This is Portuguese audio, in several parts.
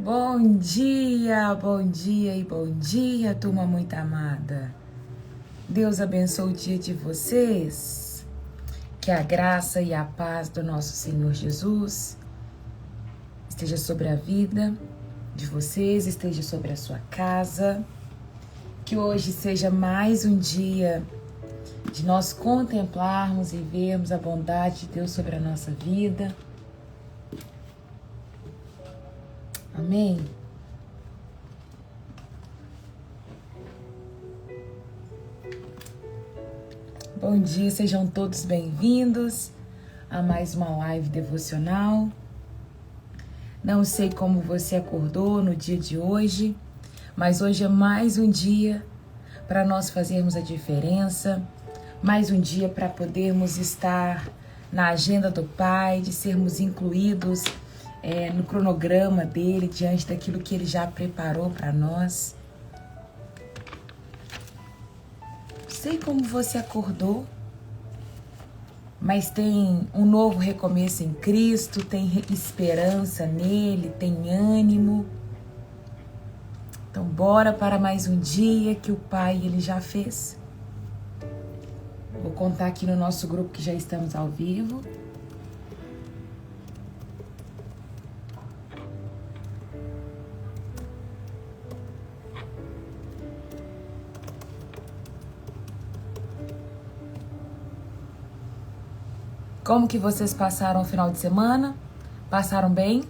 Bom dia e bom dia, turma muito amada. Deus abençoe o dia de vocês. Que a graça e a paz do nosso Senhor Jesus esteja sobre a vida de vocês, esteja sobre a sua casa. Que hoje seja mais um dia de nós contemplarmos e vermos a bondade de Deus sobre a nossa vida. Amém? Bom dia, sejam todos bem-vindos a mais uma live devocional. Não sei como você acordou no dia de hoje, mas hoje é mais um dia para nós fazermos a diferença, mais um dia para podermos estar na agenda do Pai, de sermos incluídos no cronograma dele, diante daquilo que ele já preparou para nós. Sei como você acordou, mas tem um novo recomeço em Cristo, tem esperança nele, tem ânimo. Então bora para mais um dia que o Pai ele já fez. Vou contar aqui no nosso grupo que já estamos ao vivo. Como que vocês passaram o final de semana? Passaram bem?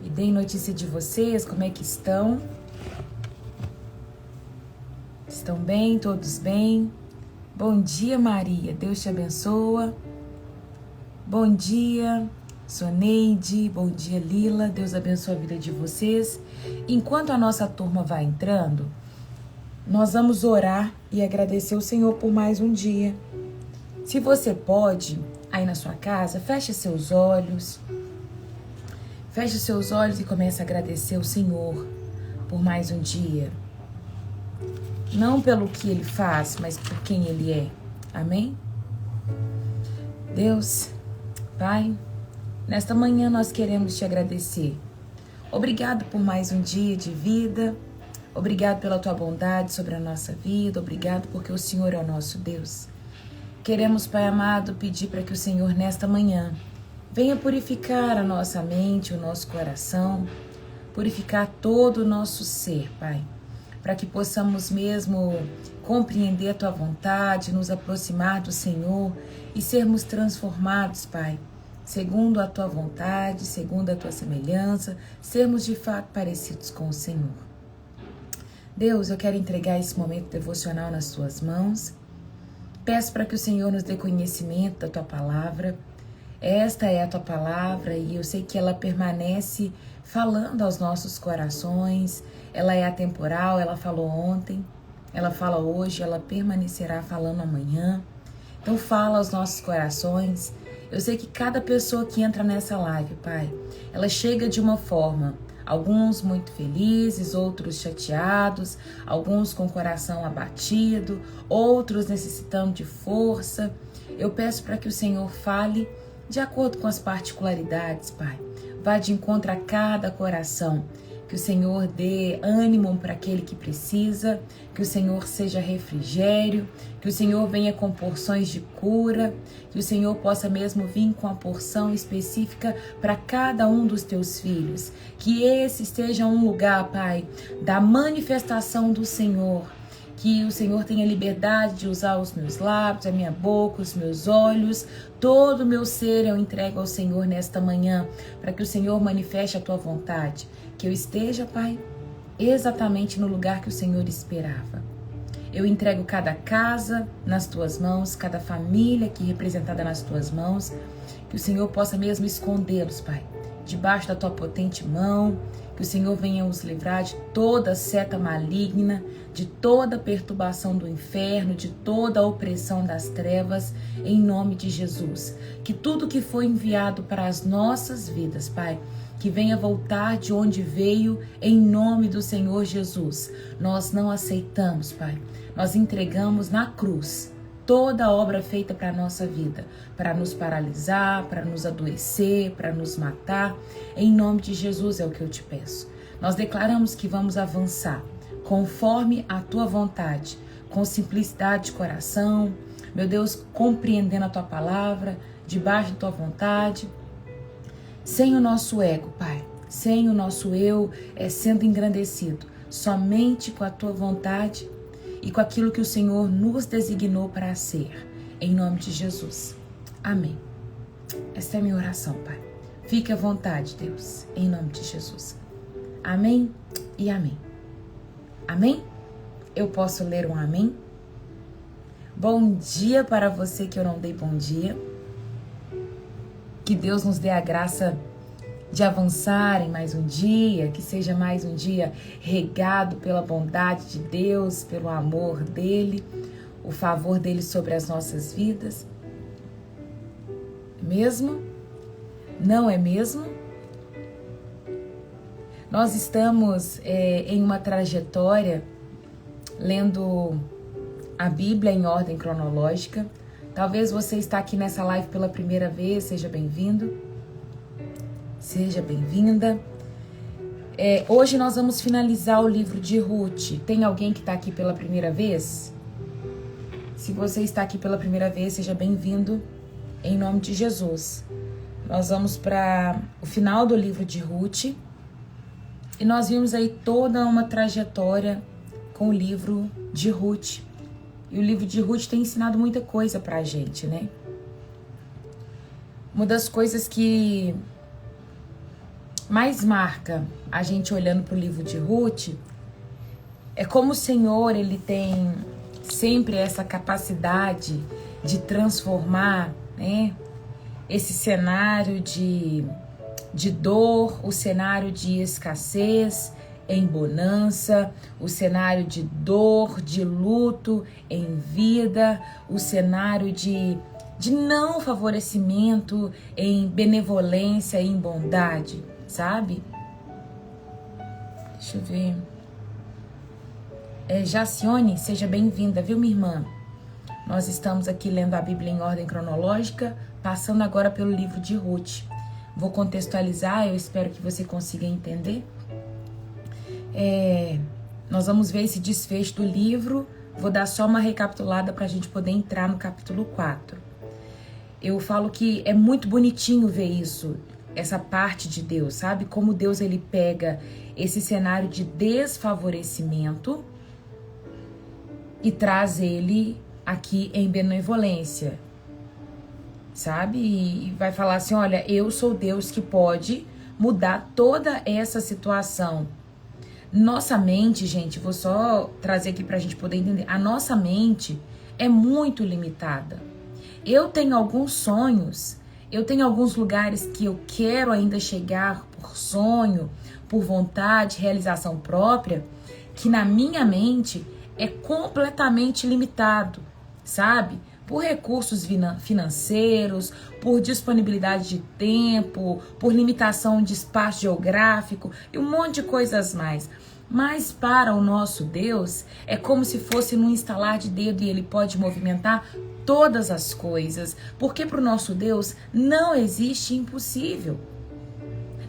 Me deem notícia de vocês, como é que estão? Estão bem? Todos bem? Bom dia, Maria. Deus te abençoa. Bom dia, Soneide. Bom dia, Lila. Deus abençoe a vida de vocês. Enquanto a nossa turma vai entrando, nós vamos orar e agradecer o Senhor por mais um dia. Se você pode, aí na sua casa, feche seus olhos. Feche seus olhos e comece a agradecer o Senhor por mais um dia. Não pelo que Ele faz, mas por quem Ele é. Amém? Deus, Pai, nesta manhã nós queremos te agradecer. Obrigado por mais um dia de vida. Obrigado pela tua bondade sobre a nossa vida. Obrigado porque o Senhor é o nosso Deus. Queremos, Pai amado, pedir para que o Senhor, nesta manhã, venha purificar a nossa mente, o nosso coração, purificar todo o nosso ser, Pai, para que possamos mesmo compreender a Tua vontade, nos aproximar do Senhor e sermos transformados, Pai, segundo a Tua vontade, segundo a Tua semelhança, sermos de fato parecidos com o Senhor. Deus, eu quero entregar esse momento devocional nas Tuas mãos. Peço para que o Senhor nos dê conhecimento da Tua Palavra. Esta é a Tua Palavra e eu sei que ela permanece falando aos nossos corações. Ela é atemporal, ela falou ontem, ela fala hoje, ela permanecerá falando amanhã. Então fala aos nossos corações. Eu sei que cada pessoa que entra nessa live, Pai, ela chega de uma forma. Alguns muito felizes, outros chateados, alguns com o coração abatido, outros necessitando de força. Eu peço para que o Senhor fale de acordo com as particularidades, Pai. Vá de encontro a cada coração. Que o Senhor dê ânimo para aquele que precisa, que o Senhor seja refrigério, que o Senhor venha com porções de cura, que o Senhor possa mesmo vir com a porção específica para cada um dos teus filhos. Que esse esteja um lugar, Pai, da manifestação do Senhor. Que o Senhor tenha liberdade de usar os meus lábios, a minha boca, os meus olhos, todo o meu ser eu entrego ao Senhor nesta manhã, para que o Senhor manifeste a Tua vontade. Que eu esteja, Pai, exatamente no lugar que o Senhor esperava. Eu entrego cada casa nas Tuas mãos, cada família aqui representada nas Tuas mãos, que o Senhor possa mesmo escondê-los, Pai, debaixo da Tua potente mão, que o Senhor venha os livrar de toda seta maligna, de toda perturbação do inferno, de toda opressão das trevas, em nome de Jesus. Que tudo que foi enviado para as nossas vidas, Pai, que venha voltar de onde veio, em nome do Senhor Jesus. Nós não aceitamos, Pai. Nós entregamos na cruz toda obra feita para a nossa vida, para nos paralisar, para nos adoecer, para nos matar. Em nome de Jesus é o que eu te peço. Nós declaramos que vamos avançar conforme a tua vontade, com simplicidade de coração, meu Deus, compreendendo a tua palavra, debaixo da tua vontade, sem o nosso ego, Pai, sem o nosso eu sendo engrandecido, somente com a tua vontade e com aquilo que o Senhor nos designou para ser, em nome de Jesus. Amém. Esta é a minha oração, Pai. Fique à vontade, Deus, em nome de Jesus. Amém e amém. Amém? Eu posso ler um amém? Bom dia para você que eu não dei bom dia. Que Deus nos dê a graça de avançar em mais um dia, que seja mais um dia regado pela bondade de Deus, pelo amor dEle, o favor dEle sobre as nossas vidas. Mesmo? Não é mesmo? Nós estamos em uma trajetória lendo a Bíblia em ordem cronológica. Talvez você está aqui nessa live pela primeira vez, seja bem-vindo, seja bem-vinda. Hoje nós vamos finalizar o livro de Ruth. Tem alguém que está aqui pela primeira vez? Se você está aqui pela primeira vez, seja bem-vindo em nome de Jesus. Nós vamos para o final do livro de Ruth e nós vimos aí toda uma trajetória com o livro de Ruth. E o livro de Ruth tem ensinado muita coisa pra gente, né? Uma das coisas que mais marca a gente olhando pro livro de Ruth é como o Senhor, ele tem sempre essa capacidade de transformar, né, esse cenário de dor, o cenário de escassez em bonança, o cenário de dor, de luto em vida, o cenário de não favorecimento em benevolência, em bondade, sabe? Deixa eu ver. Jacione, seja bem-vinda, viu, minha irmã? Nós estamos aqui lendo a Bíblia em ordem cronológica, passando agora pelo livro de Ruth. Vou contextualizar, eu espero que você consiga entender. Nós vamos ver esse desfecho do livro. Vou dar só uma recapitulada para a gente poder entrar no capítulo 4. Eu falo que é muito bonitinho ver isso, essa parte de Deus, sabe? Como Deus, ele pega esse cenário de desfavorecimento e traz ele aqui em benevolência, sabe? E vai falar assim, olha, eu sou Deus que pode mudar toda essa situação. Nossa mente, gente, vou só trazer aqui pra gente poder entender. A nossa mente é muito limitada. Eu tenho alguns sonhos, eu tenho alguns lugares que eu quero ainda chegar por sonho, por vontade, realização própria, que na minha mente é completamente limitado, sabe? Por recursos financeiros, por disponibilidade de tempo, por limitação de espaço geográfico e um monte de coisas mais. Mas para o nosso Deus, é como se fosse num estalar de dedo e ele pode movimentar todas as coisas. Porque para o nosso Deus não existe impossível.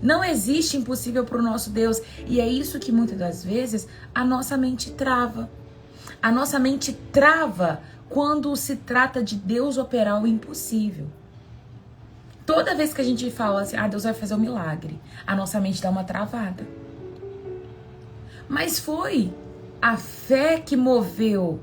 Não existe impossível para o nosso Deus. E é isso que muitas das vezes a nossa mente trava. A nossa mente trava quando se trata de Deus operar o impossível. Toda vez que a gente fala assim, Deus vai fazer um milagre, a nossa mente dá uma travada. Mas foi a fé que moveu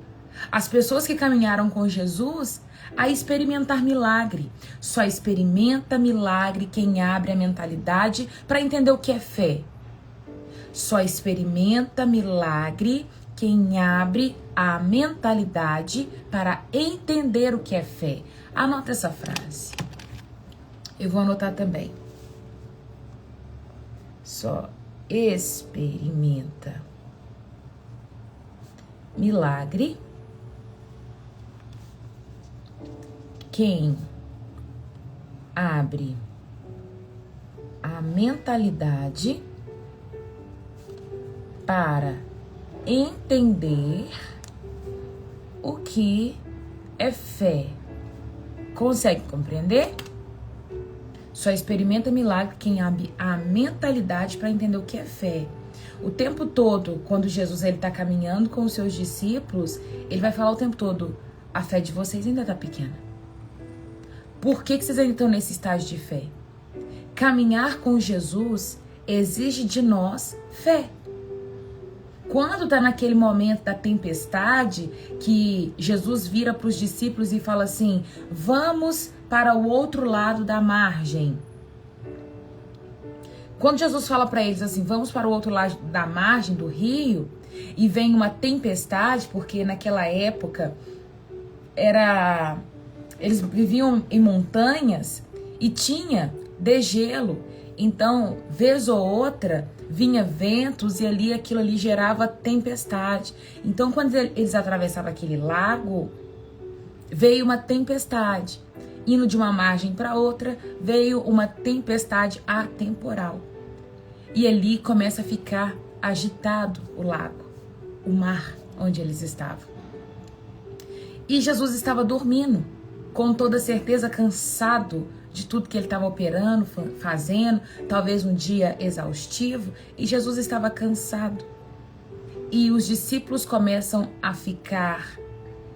as pessoas que caminharam com Jesus a experimentar milagre. Só experimenta milagre quem abre a mentalidade para entender o que é fé. Só experimenta milagre quem abre a mentalidade para entender o que é fé. Anota essa frase. Eu vou anotar também. Só experimenta milagre quem abre a mentalidade para entender o que é fé. Consegue compreender? Só experimenta milagre quem abre a mentalidade para entender o que é fé. O tempo todo, quando Jesus está caminhando com os seus discípulos, ele vai falar o tempo todo, a fé de vocês ainda está pequena. Por que vocês ainda estão nesse estágio de fé? Caminhar com Jesus exige de nós fé. Quando está naquele momento da tempestade, que Jesus vira para os discípulos e fala assim, vamos para o outro lado da margem. Quando Jesus fala para eles assim, vamos para o outro lado da margem do rio, e vem uma tempestade, porque naquela época eles viviam em montanhas e tinha degelo. Então, vez ou outra, vinha ventos e aquilo ali gerava tempestade. Então, quando eles atravessavam aquele lago, veio uma tempestade. Indo de uma margem para outra, veio uma tempestade atemporal. E ali começa a ficar agitado o lago, o mar onde eles estavam. E Jesus estava dormindo, com toda certeza cansado de tudo que ele estava operando, fazendo, talvez um dia exaustivo, e Jesus estava cansado. E os discípulos começam a ficar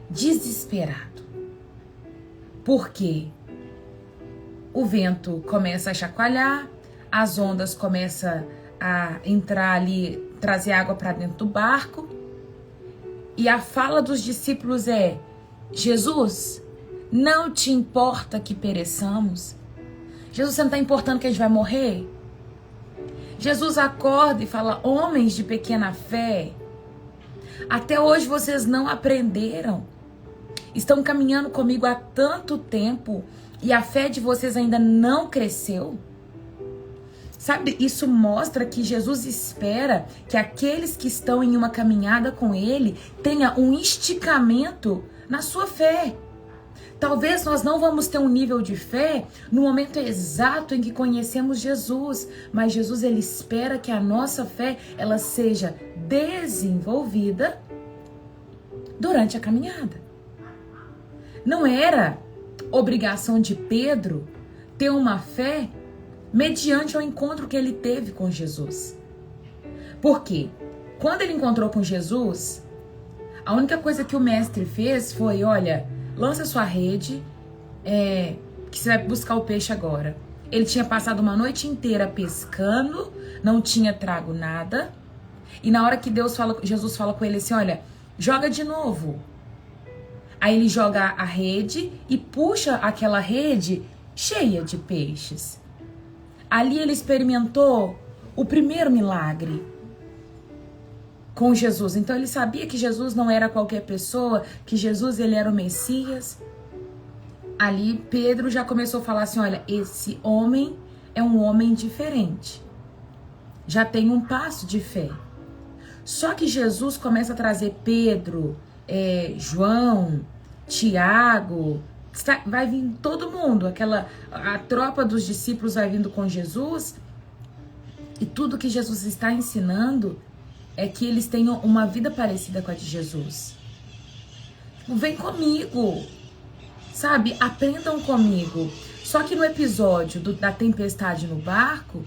desesperados. Por quê? O vento começa a chacoalhar, as ondas começam a entrar ali, trazer água para dentro do barco. E a fala dos discípulos é, Jesus, não te importa que pereçamos? Jesus, você não está importando que a gente vai morrer? Jesus acorda e fala, homens de pequena fé, até hoje vocês não aprenderam. Estão caminhando comigo há tanto tempo e a fé de vocês ainda não cresceu? Sabe, isso mostra que Jesus espera que aqueles que estão em uma caminhada com Ele tenham um esticamento na sua fé. Talvez nós não vamos ter um nível de fé no momento exato em que conhecemos Jesus, mas Jesus ele espera que a nossa fé ela seja desenvolvida durante a caminhada. Não era obrigação de Pedro ter uma fé mediante o encontro que ele teve com Jesus. Por quê? Quando ele encontrou com Jesus, a única coisa que o mestre fez foi, olha, lança sua rede, que você vai buscar o peixe agora. Ele tinha passado uma noite inteira pescando, não tinha trago nada, e na hora que Jesus fala com ele assim, olha, joga de novo. Aí ele joga a rede e puxa aquela rede cheia de peixes. Ali ele experimentou o primeiro milagre com Jesus. Então ele sabia que Jesus não era qualquer pessoa, que Jesus ele era o Messias. Ali Pedro já começou a falar assim, olha, esse homem é um homem diferente. Já tem um passo de fé. Só que Jesus começa a trazer Pedro, João, Tiago, vai vir todo mundo, a tropa dos discípulos vai vindo com Jesus, e tudo que Jesus está ensinando é que eles tenham uma vida parecida com a de Jesus. Vem comigo, sabe? Aprendam comigo. Só que no episódio da tempestade no barco,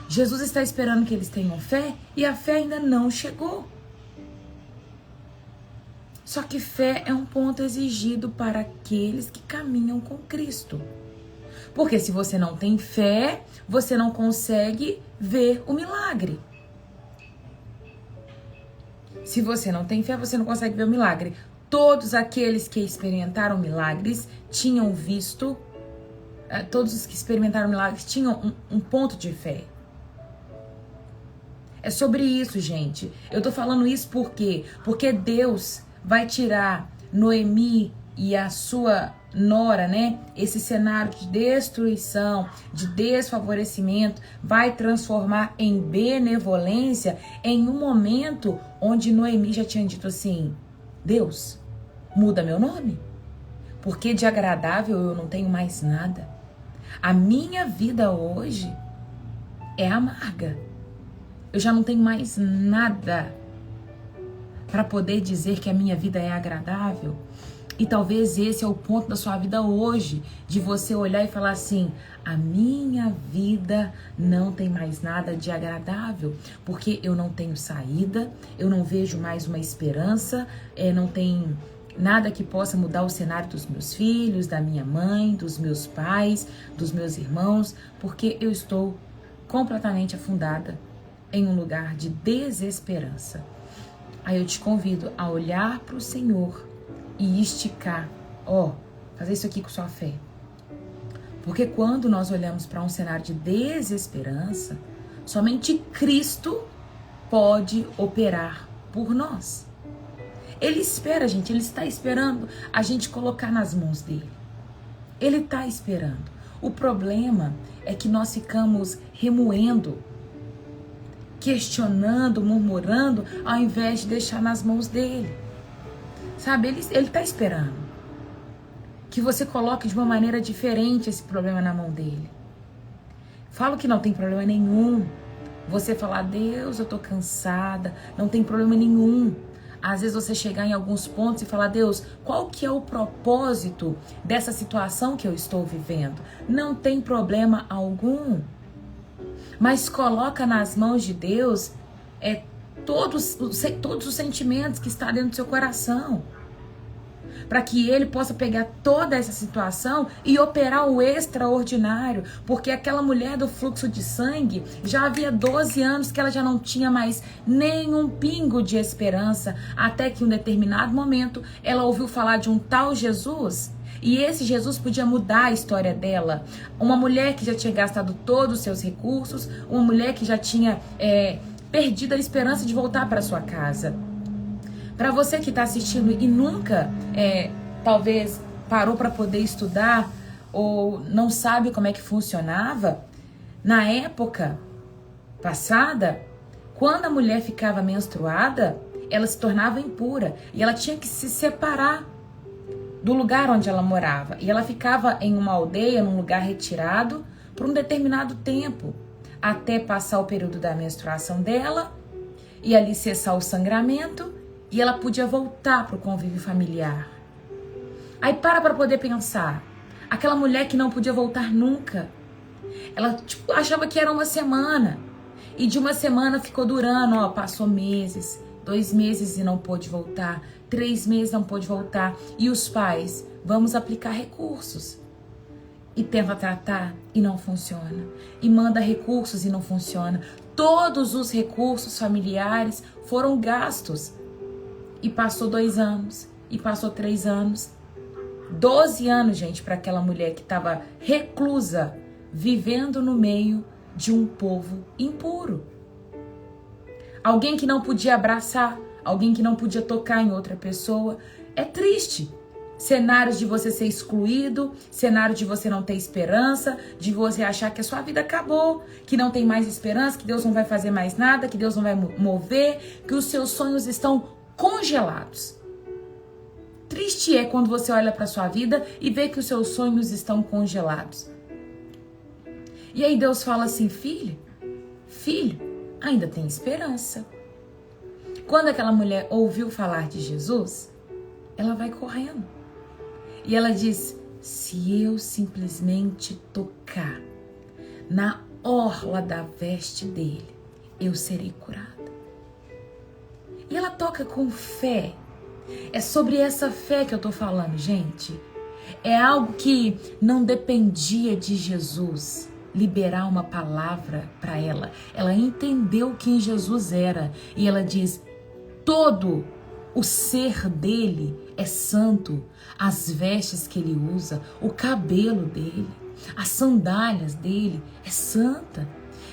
Jesus está esperando que eles tenham fé e a fé ainda não chegou. Só que fé é um ponto exigido para aqueles que caminham com Cristo. Porque se você não tem fé, você não consegue ver o milagre. Se você não tem fé, você não consegue ver o milagre. Todos aqueles que experimentaram milagres tinham visto, todos os que experimentaram milagres tinham um ponto de fé. É sobre isso, gente. Eu tô falando isso por quê? Porque Deus vai tirar Noemi e a sua nora, né? Esse cenário de destruição, de desfavorecimento, vai transformar em benevolência em um momento onde Noemi já tinha dito assim, Deus, muda meu nome, porque de agradável eu não tenho mais nada. A minha vida hoje é amarga. Eu já não tenho mais nada para poder dizer que a minha vida é agradável. E talvez esse é o ponto da sua vida hoje, de você olhar e falar assim: a minha vida não tem mais nada de agradável, porque eu não tenho saída, eu não vejo mais uma esperança, não tem nada que possa mudar o cenário dos meus filhos, da minha mãe, dos meus pais, dos meus irmãos, porque eu estou completamente afundada em um lugar de desesperança. Aí eu te convido a olhar para o Senhor e esticar, fazer isso aqui com sua fé. Porque quando nós olhamos para um cenário de desesperança, somente Cristo pode operar por nós. Ele espera, gente, ele está esperando a gente colocar nas mãos dele. Ele está esperando. O problema é que nós ficamos remoendo, questionando, murmurando, ao invés de deixar nas mãos dele. Sabe, ele está esperando que você coloque de uma maneira diferente esse problema na mão dele. Falo que não tem problema nenhum você falar: Deus, eu tô cansada, não tem problema nenhum. Às vezes você chegar em alguns pontos e falar: Deus, qual que é o propósito dessa situação que eu estou vivendo? Não tem problema algum. Mas coloca nas mãos de Deus todos os sentimentos que estão dentro do seu coração, para que ele possa pegar toda essa situação e operar o extraordinário. Porque aquela mulher do fluxo de sangue, já havia 12 anos que ela já não tinha mais nenhum pingo de esperança, até que em um determinado momento ela ouviu falar de um tal Jesus, e esse Jesus podia mudar a história dela. Uma mulher que já tinha gastado todos os seus recursos, uma mulher que já tinha perdido a esperança de voltar para sua casa. Para você que está assistindo e nunca, talvez, parou para poder estudar ou não sabe como é que funcionava, na época passada, quando a mulher ficava menstruada, ela se tornava impura e ela tinha que se separar do lugar onde ela morava. E ela ficava em uma aldeia, num lugar retirado, por um determinado tempo, até passar o período da menstruação dela e ali cessar o sangramento, e ela podia voltar para o convívio familiar. Aí para poder pensar, aquela mulher que não podia voltar nunca, ela achava que era uma semana, e de uma semana ficou durando, passou meses, 2 meses e não pôde voltar, 3 meses não pôde voltar, e os pais: vamos aplicar recursos. E tenta tratar e não funciona, e manda recursos e não funciona. Todos os recursos familiares foram gastos. E passou 2 anos, e passou 3 anos. 12 anos, gente, para aquela mulher que estava reclusa, vivendo no meio de um povo impuro. Alguém que não podia abraçar, alguém que não podia tocar em outra pessoa. É triste. Cenários de você ser excluído, cenário de você não ter esperança, de você achar que a sua vida acabou, que não tem mais esperança, que Deus não vai fazer mais nada, que Deus não vai mover, que os seus sonhos estão congelados. Triste é quando você olha para sua vida e vê que os seus sonhos estão congelados. E aí Deus fala assim: filho, ainda tem esperança. Quando aquela mulher ouviu falar de Jesus, ela vai correndo. E ela diz: se eu simplesmente tocar na orla da veste dele, eu serei curada. E ela toca com fé. É sobre essa fé que eu tô falando, gente. É algo que não dependia de Jesus liberar uma palavra para ela. Ela entendeu quem Jesus era. E ela diz: todo o ser dele é santo. As vestes que ele usa, o cabelo dele, as sandálias dele é santa.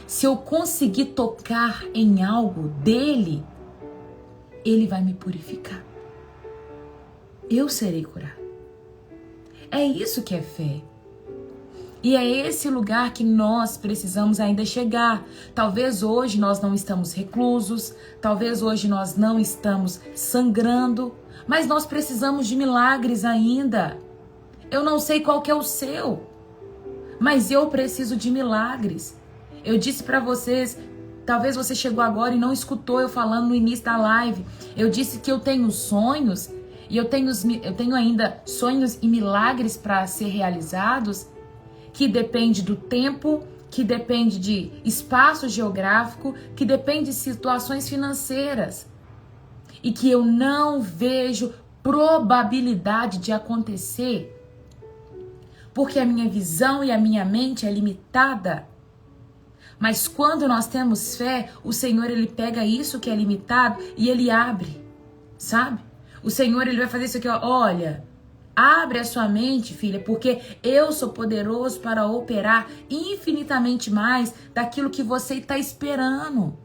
Se eu conseguir tocar em algo dele, ele vai me purificar. Eu serei curado. É isso que é fé. E é esse lugar que nós precisamos ainda chegar. Talvez hoje nós não estamos reclusos, talvez hoje nós não estamos sangrando, mas nós precisamos de milagres ainda. Eu não sei qual que é o seu, mas eu preciso de milagres. Eu disse para vocês, talvez você chegou agora e não escutou eu falando no início da live. Eu disse que eu tenho sonhos e eu tenho ainda sonhos e milagres para ser realizados, que depende do tempo, que depende de espaço geográfico, que depende de situações financeiras, e que eu não vejo probabilidade de acontecer, porque a minha visão e a minha mente é limitada. Mas quando nós temos fé, o Senhor, ele pega isso que é limitado e ele abre, sabe? O Senhor, ele vai fazer isso aqui, ó, olha, abre a sua mente, filha, porque eu sou poderoso para operar infinitamente mais daquilo que você está esperando.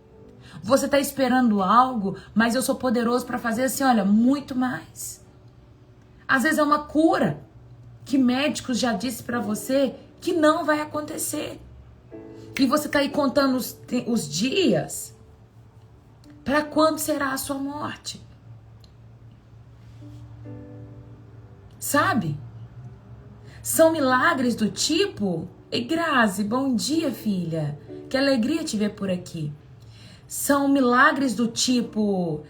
Você está esperando algo, mas eu sou poderoso para fazer assim, olha, muito mais. Às vezes é uma cura que médicos já disse para você que não vai acontecer. E você está aí contando os dias para quando será a sua morte. Sabe? São milagres do tipo... Ei, Grazi, bom dia, filha. Que alegria te ver por aqui. São milagres do tipo...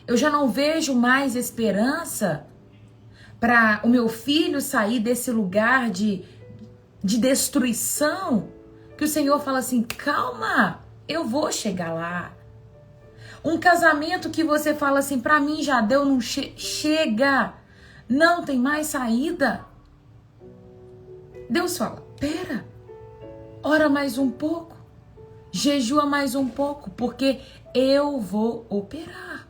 eu já não vejo mais esperança para o meu filho sair desse lugar de destruição, que o Senhor fala assim, calma, eu vou chegar lá. Um casamento que você fala assim, para mim já deu, não chega, não tem mais saída. Deus fala, pera, ora mais um pouco, jejua mais um pouco, porque eu vou operar.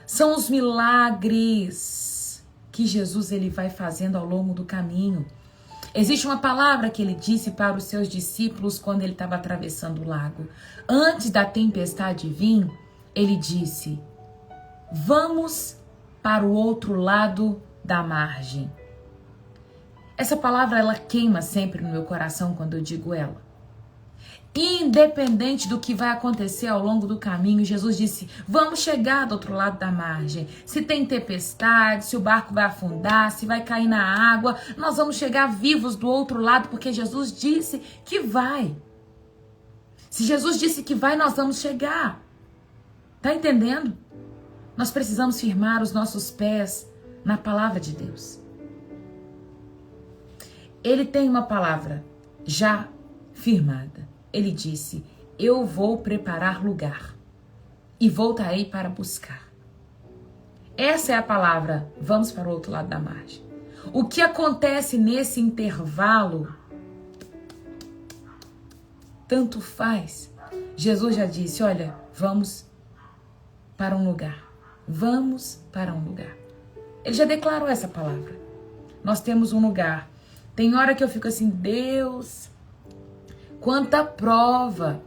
São os milagres que Jesus ele vai fazendo ao longo do caminho. Existe uma palavra que ele disse para os seus discípulos quando ele estava atravessando o lago. Antes da tempestade vir, ele disse, vamos para o outro lado da margem. Essa palavra, ela queima sempre no meu coração quando eu digo ela. Independente do que vai acontecer ao longo do caminho, Jesus disse, vamos chegar do outro lado da margem. Se tem tempestade, se o barco vai afundar, se vai cair na água, nós vamos chegar vivos do outro lado, porque Jesus disse que vai. Se Jesus disse que vai, nós vamos chegar. Tá entendendo? Nós precisamos firmar os nossos pés na palavra de Deus. Ele tem uma palavra já firmada. Ele disse, eu vou preparar lugar e voltarei para buscar. Essa é a palavra, vamos para o outro lado da margem. O que acontece nesse intervalo, tanto faz. Jesus já disse, olha, vamos para um lugar. Vamos para um lugar. Ele já declarou essa palavra. Nós temos um lugar. Tem hora que eu fico assim, Deus... Quanta prova.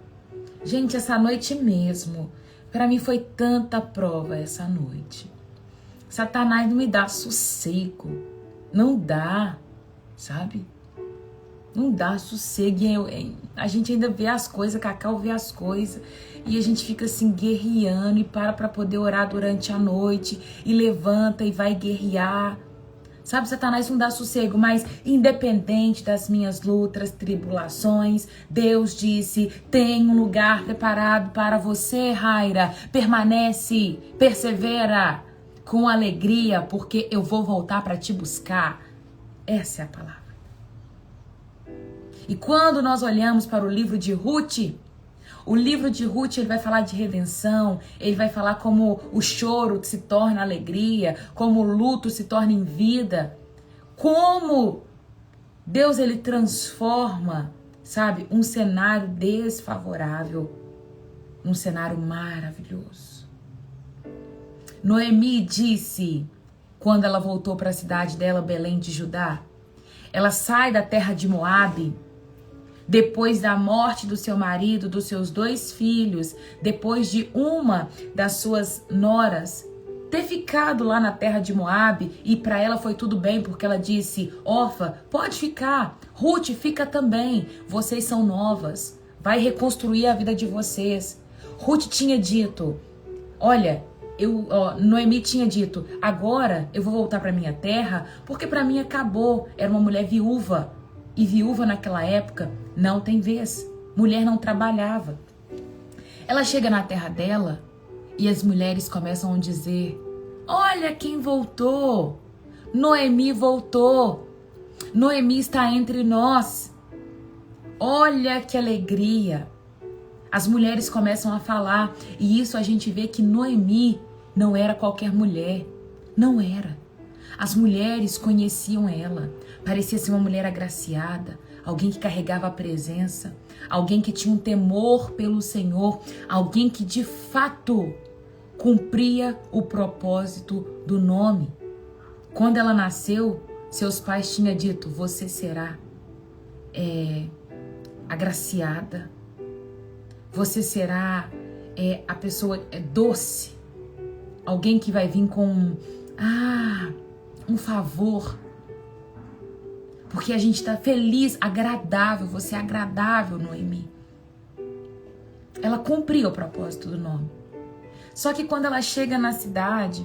Gente, essa noite mesmo, para mim foi tanta prova essa noite. Satanás não me dá sossego. Não dá, sabe? Não dá sossego. A gente ainda vê as coisas, Cacau vê as coisas. E a gente fica assim guerreando e para poder orar durante a noite. E levanta e vai guerrear. Sabe, Satanás não dá sossego, mas independente das minhas lutas, tribulações, Deus disse, tem um lugar preparado para você, Raira. Permanece, persevera com alegria, porque eu vou voltar para te buscar. Essa é a palavra. E quando nós olhamos para o livro de Ruth, o livro de Ruth, ele vai falar de redenção, ele vai falar como o choro se torna alegria, como o luto se torna em vida, como Deus ele transforma, sabe, um cenário desfavorável num cenário maravilhoso. Noemi disse, quando ela voltou para a cidade dela, Belém de Judá, ela sai da terra de Moabe, depois da morte do seu marido, dos seus 2 filhos, depois de uma das suas noras ter ficado lá na terra de Moabe, e para ela foi tudo bem, porque ela disse, Orfa, pode ficar, Ruth, fica também, vocês são novas, vai reconstruir a vida de vocês. Ruth tinha dito, olha, Noemi tinha dito, agora eu vou voltar para minha terra, porque para mim acabou, era uma mulher viúva, e viúva naquela época não tem vez. Mulher não trabalhava. Ela chega na terra dela E as mulheres começam a dizer: olha quem voltou! Noemi voltou! Noemi está entre nós! Olha que alegria! As mulheres começam a falar, e isso a gente vê que Noemi não era qualquer mulher. Não era. As mulheres conheciam ela. Parecia ser uma mulher agraciada, alguém que carregava a presença, alguém que tinha um temor pelo Senhor, alguém que de fato cumpria o propósito do nome. Quando ela nasceu, seus pais tinham dito: você será agraciada, você será a pessoa doce, alguém que vai vir com um favor, porque a gente está feliz, agradável, você é agradável, Noemi. Ela cumpriu o propósito do nome. Só que quando ela chega na cidade,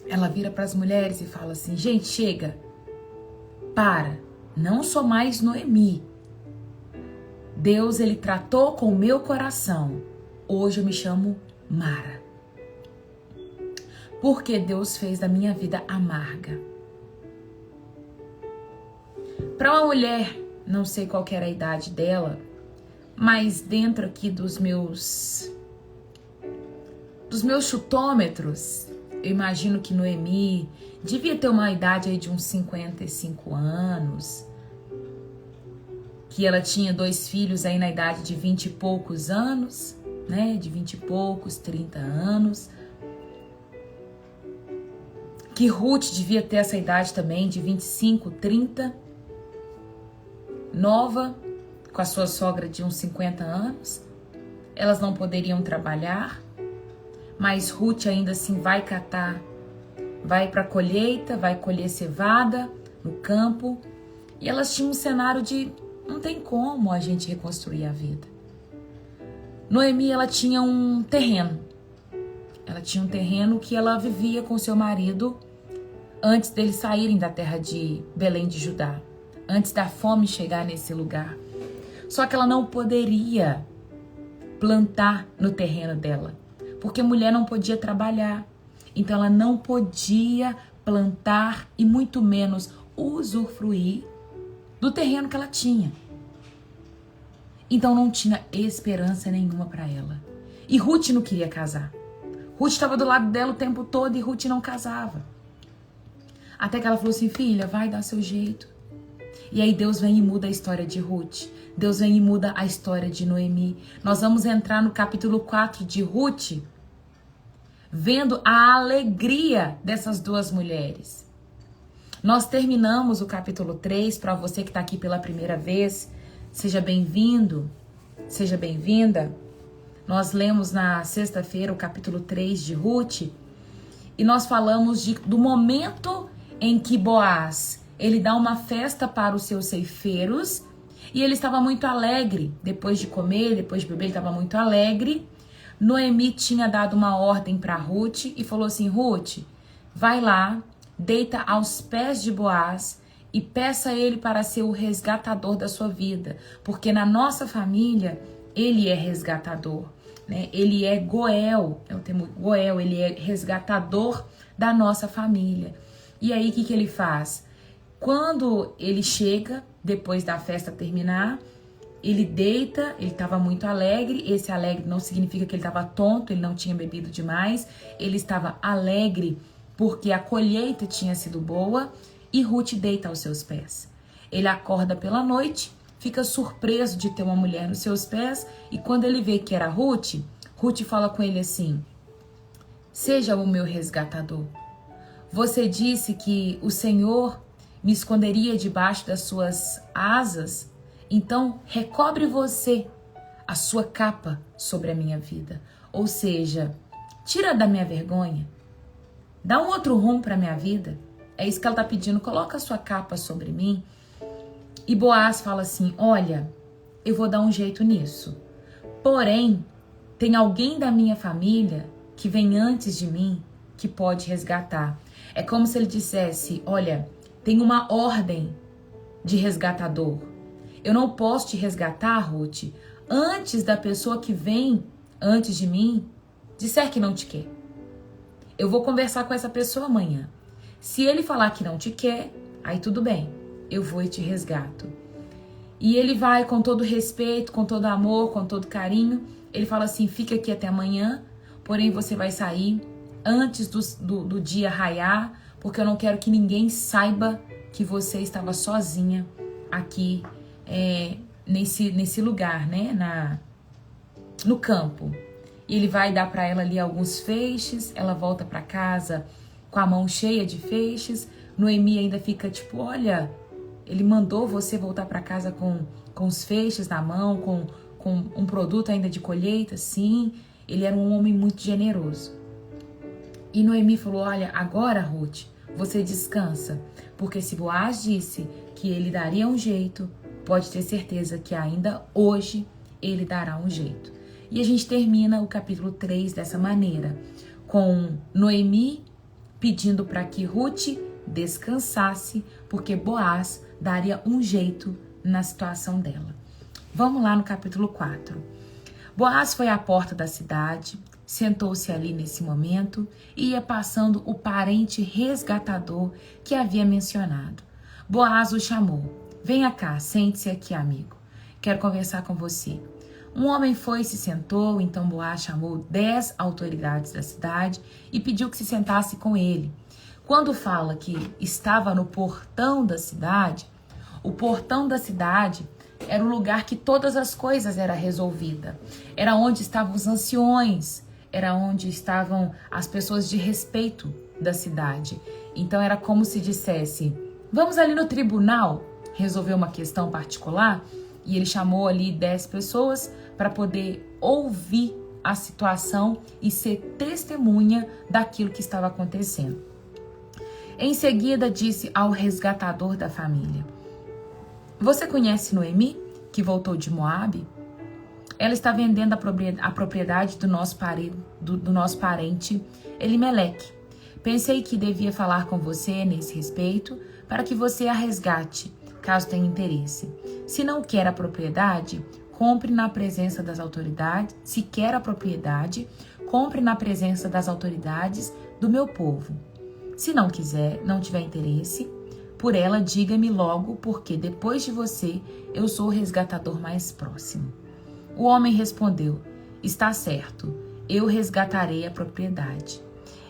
ela vira para as mulheres e fala assim: gente, chega, para, não sou mais Noemi. Deus, ele tratou com o meu coração. Hoje eu me chamo Mara. Porque Deus fez da minha vida amarga. Para uma mulher, não sei qual que era a idade dela, mas dentro aqui dos meus chutômetros, eu imagino que Noemi devia ter uma idade aí de uns 55 anos, que ela tinha 2 filhos aí na idade de 20 e poucos anos, né? De 20 e poucos, 30 anos. Que Ruth devia ter essa idade também, de 25, 30. Nova, com a sua sogra de uns 50 anos. Elas não poderiam trabalhar, mas Ruth ainda assim vai catar, vai para a colheita, vai colher cevada no campo. E elas tinham um cenário de não tem como a gente reconstruir a vida. Noemi, ela tinha um terreno. Ela tinha um terreno que ela vivia com seu marido antes deles saírem da terra de Belém de Judá, antes da fome chegar nesse lugar. Só que ela não poderia plantar no terreno dela, porque mulher não podia trabalhar. Então ela não podia plantar e muito menos usufruir do terreno que ela tinha. Então não tinha esperança nenhuma para ela. E Ruth não queria casar. Ruth estava do lado dela o tempo todo e Ruth não casava. Até que ela falou assim: filha, vai dar seu jeito. E aí Deus vem e muda a história de Ruth. Deus vem e muda a história de Noemi. Nós vamos entrar no capítulo 4 de Ruth, vendo a alegria dessas duas mulheres. Nós terminamos o capítulo 3, para você que está aqui pela primeira vez, seja bem-vindo, seja bem-vinda. Nós lemos na sexta-feira o capítulo 3 de Ruth e nós falamos do momento em que Boaz, ele dá uma festa para os seus ceifeiros e ele estava muito alegre. Depois de comer, depois de beber, ele estava muito alegre. Noemi tinha dado uma ordem para Ruth e falou assim: Ruth, vai lá, deita aos pés de Boaz e peça a ele para ser o resgatador da sua vida, porque na nossa família ele é resgatador, né? Ele é Goel, é o termo Goel, ele é resgatador da nossa família. E aí o que ele faz? Quando ele chega, depois da festa terminar, ele deita, ele estava muito alegre. Esse alegre não significa que ele estava tonto, ele não tinha bebido demais, ele estava alegre porque a colheita tinha sido boa. E Ruth deita aos seus pés. Ele acorda pela noite, fica surpreso de ter uma mulher nos seus pés, e quando ele vê que era Ruth, Ruth fala com ele assim: seja o meu resgatador. Você disse que o Senhor me esconderia debaixo das suas asas, então recobre você a sua capa sobre a minha vida. Ou seja, tira da minha vergonha, dá um outro rumo para a minha vida. É isso que ela está pedindo, coloca a sua capa sobre mim. E Boaz fala assim: olha, eu vou dar um jeito nisso. Porém, tem alguém da minha família que vem antes de mim que pode resgatar. É como se ele dissesse: olha, tem uma ordem de resgatador. Eu não posso te resgatar, Ruth, antes da pessoa que vem antes de mim disser que não te quer, eu vou conversar com essa pessoa amanhã. Se ele falar que não te quer, aí tudo bem, eu vou e te resgato. E ele vai com todo respeito, com todo amor, com todo carinho. Ele fala assim, fica aqui até amanhã, porém você vai sair antes do dia raiar, porque eu não quero que ninguém saiba que você estava sozinha aqui nesse lugar, né? No campo. E ele vai dar para ela ali alguns feixes, ela volta para casa com a mão cheia de feixes. Noemi ainda fica tipo, olha, ele mandou você voltar para casa com os feixes na mão, com um produto ainda de colheita, sim. Ele era um homem muito generoso. E Noemi falou, olha, agora, Ruth, você descansa, porque se Boaz disse que ele daria um jeito, pode ter certeza que ainda hoje ele dará um jeito. E a gente termina o capítulo 3 dessa maneira, com Noemi pedindo para que Ruth descansasse, porque Boaz daria um jeito na situação dela. Vamos lá no capítulo 4. Boaz foi à porta da cidade, sentou-se ali nesse momento e ia passando o parente resgatador que havia mencionado. Boaz o chamou. Venha cá, sente-se aqui, amigo. Quero conversar com você. Um homem foi e se sentou, então Boaz chamou 10 autoridades da cidade e pediu que se sentasse com ele. Quando fala que estava no portão da cidade, o portão da cidade era o lugar que todas as coisas eram resolvidas. Era onde estavam os anciões, era onde estavam as pessoas de respeito da cidade. Então era como se dissesse, vamos ali no tribunal resolver uma questão particular? E ele chamou ali 10 pessoas para poder ouvir a situação e ser testemunha daquilo que estava acontecendo. Em seguida disse ao resgatador da família, você conhece Noemi, que voltou de Moabe? Ela está vendendo a propriedade do nosso parente Elimeleque. Pensei que devia falar com você nesse respeito para que você a resgate, caso tenha interesse. Se não quer a propriedade, compre na presença das autoridades. Se quer a propriedade, compre na presença das autoridades do meu povo. Se não quiser, não tiver interesse por ela, diga-me logo, porque depois de você, eu sou o resgatador mais próximo. O homem respondeu, está certo, eu resgatarei a propriedade.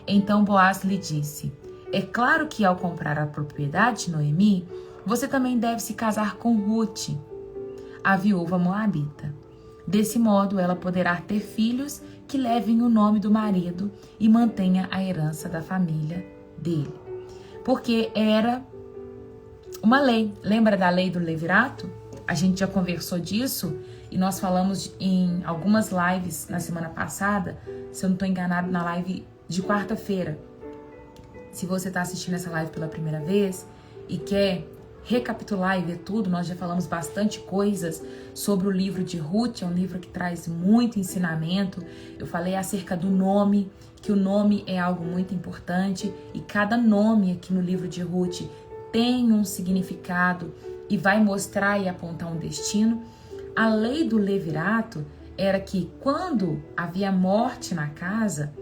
Então Boaz lhe disse, é claro que ao comprar a propriedade, Noemi, você também deve se casar com Ruth, a viúva moabita. Desse modo, ela poderá ter filhos que levem o nome do marido e mantenha a herança da família dele. Porque era uma lei. Lembra da lei do levirato? A gente já conversou disso e nós falamos em algumas lives na semana passada, se eu não estou enganado, na live de quarta-feira. Se você está assistindo essa live pela primeira vez e quer recapitular e ver tudo, nós já falamos bastante coisas sobre o livro de Ruth, é um livro que traz muito ensinamento. Eu falei acerca do nome, que o nome é algo muito importante e cada nome aqui no livro de Ruth tem um significado e vai mostrar e apontar um destino. A lei do levirato era que quando havia morte na casa,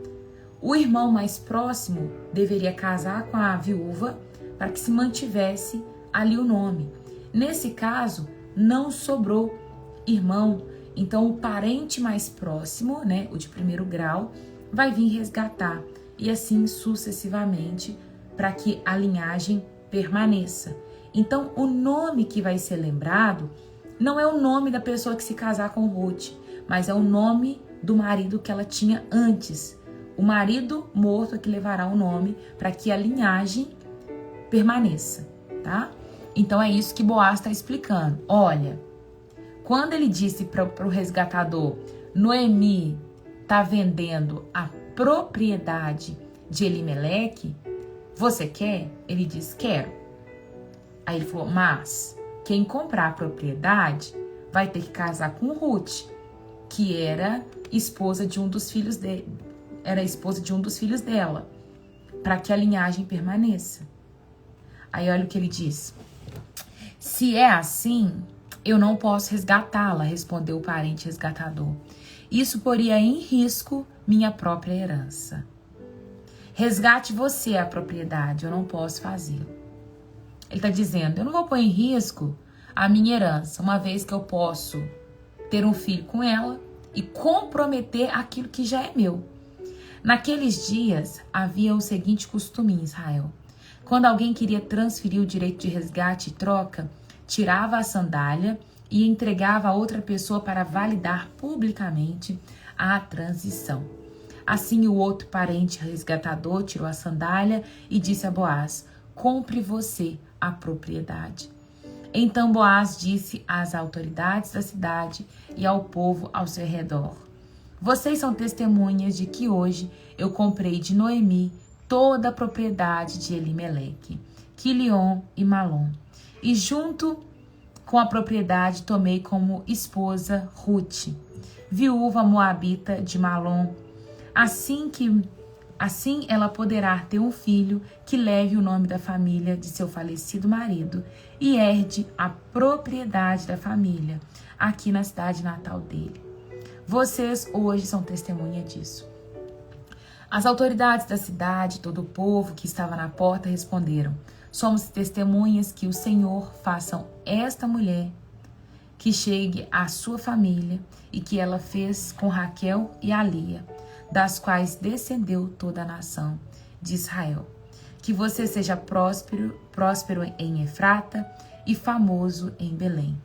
o irmão mais próximo deveria casar com a viúva para que se mantivesse ali o nome. Nesse caso, não sobrou irmão, então o parente mais próximo, né, o de primeiro grau, vai vir resgatar e assim sucessivamente para que a linhagem permaneça. Então, o nome que vai ser lembrado não é o nome da pessoa que se casar com Ruth, mas é o nome do marido que ela tinha antes. O marido morto é que levará o nome para que a linhagem permaneça, tá? Então é isso que Boaz está explicando. Olha, quando ele disse para o resgatador, Noemi está vendendo a propriedade de Elimeleque, você quer? Ele diz, quero. Aí ele falou, mas quem comprar a propriedade vai ter que casar com Ruth, que era esposa de um dos filhos dela, para que a linhagem permaneça. Aí olha o que ele diz. Se é assim, eu não posso resgatá-la, respondeu o parente resgatador. Isso poria em risco minha própria herança. Resgate você a propriedade, eu não posso fazê-lo. Ele está dizendo, eu não vou pôr em risco a minha herança, uma vez que eu posso ter um filho com ela e comprometer aquilo que já é meu. Naqueles dias, havia o seguinte costume em Israel. Quando alguém queria transferir o direito de resgate e troca, tirava a sandália e entregava a outra pessoa para validar publicamente a transição. Assim, o outro parente resgatador tirou a sandália e disse a Boaz, compre você a propriedade. Então Boaz disse às autoridades da cidade e ao povo ao seu redor, vocês são testemunhas de que hoje eu comprei de Noemi toda a propriedade de Elimeleque, Quilion e Malom, e junto com a propriedade tomei como esposa Ruth, viúva moabita de Malom. Assim ela poderá ter um filho que leve o nome da família de seu falecido marido e herde a propriedade da família aqui na cidade natal dele. Vocês hoje são testemunha disso. As autoridades da cidade, todo o povo que estava na porta responderam, somos testemunhas que o Senhor faça esta mulher que chegue à sua família e que ela fez com Raquel e Lia, das quais descendeu toda a nação de Israel. Que você seja próspero em Efrata e famoso em Belém.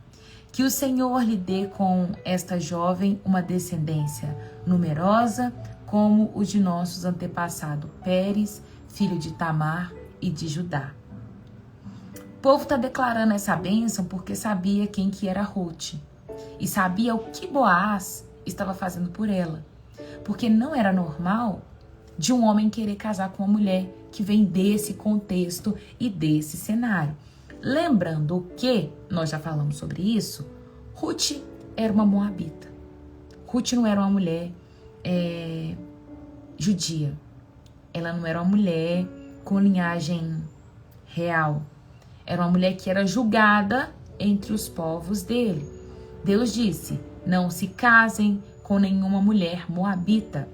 Que o Senhor lhe dê com esta jovem uma descendência numerosa, como o de nossos antepassados Pérez, filho de Tamar e de Judá. O povo está declarando essa bênção porque sabia quem que era Ruth e sabia o que Boaz estava fazendo por ela. Porque não era normal de um homem querer casar com uma mulher que vem desse contexto e desse cenário. Lembrando que, nós já falamos sobre isso, Ruth era uma moabita. Ruth não era uma mulher judia. Ela não era uma mulher com linhagem real. Era uma mulher que era julgada entre os povos dele. Deus disse, não se casem com nenhuma mulher moabita.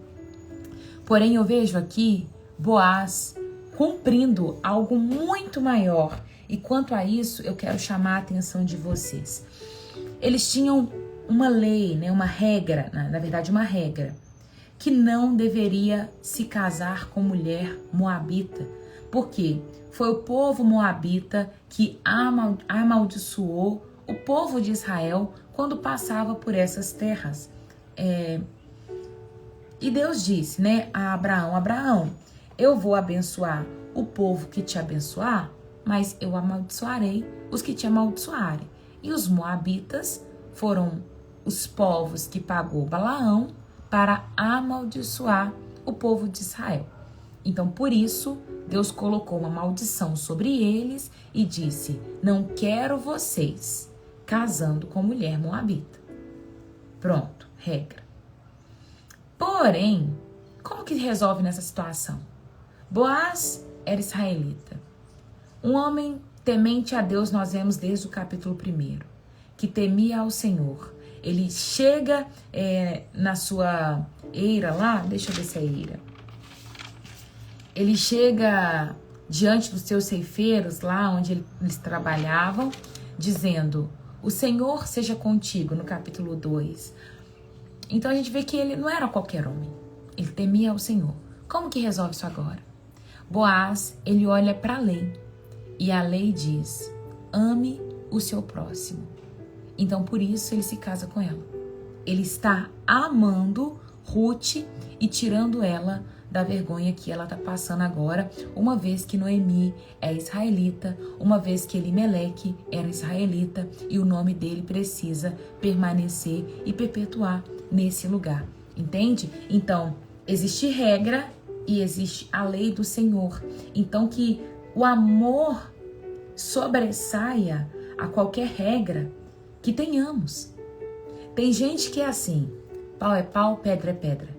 Porém, eu vejo aqui Boaz cumprindo algo muito maior. E quanto a isso, eu quero chamar a atenção de vocês. Eles tinham uma lei, né, uma regra, na verdade uma regra, que não deveria se casar com mulher moabita. Por quê? Foi o povo moabita que amaldiçoou o povo de Israel quando passava por essas terras. E Deus disse, né, a Abraão, eu vou abençoar o povo que te abençoar, mas eu amaldiçoarei os que te amaldiçoarem. E os moabitas foram os povos que pagou Balaão para amaldiçoar o povo de Israel. Então, por isso, Deus colocou uma maldição sobre eles e disse, não quero vocês casando com mulher moabita. Pronto, regra. Porém, como que resolve nessa situação? Boaz era israelita. Um homem temente a Deus, nós vemos desde o capítulo 1, que temia ao Senhor. Ele chega na sua eira lá, deixa eu ver se é eira. Ele chega diante dos seus ceifeiros, lá onde eles trabalhavam, dizendo, o Senhor seja contigo, no capítulo 2. Então a gente vê que ele não era qualquer homem, ele temia ao Senhor. Como que resolve isso agora? Boaz, ele olha para a lei, e a lei diz, ame o seu próximo. Então por isso ele se casa com ela. Ele está amando Ruth e tirando ela da vergonha que ela está passando agora, uma vez que Noemi é israelita, uma vez que Elimeleque era israelita e o nome dele precisa permanecer e perpetuar nesse lugar, entende? Então, existe regra e existe a lei do Senhor. Então, que o amor sobressaia a qualquer regra que tenhamos. Tem gente que é assim, pau é pau, pedra é pedra.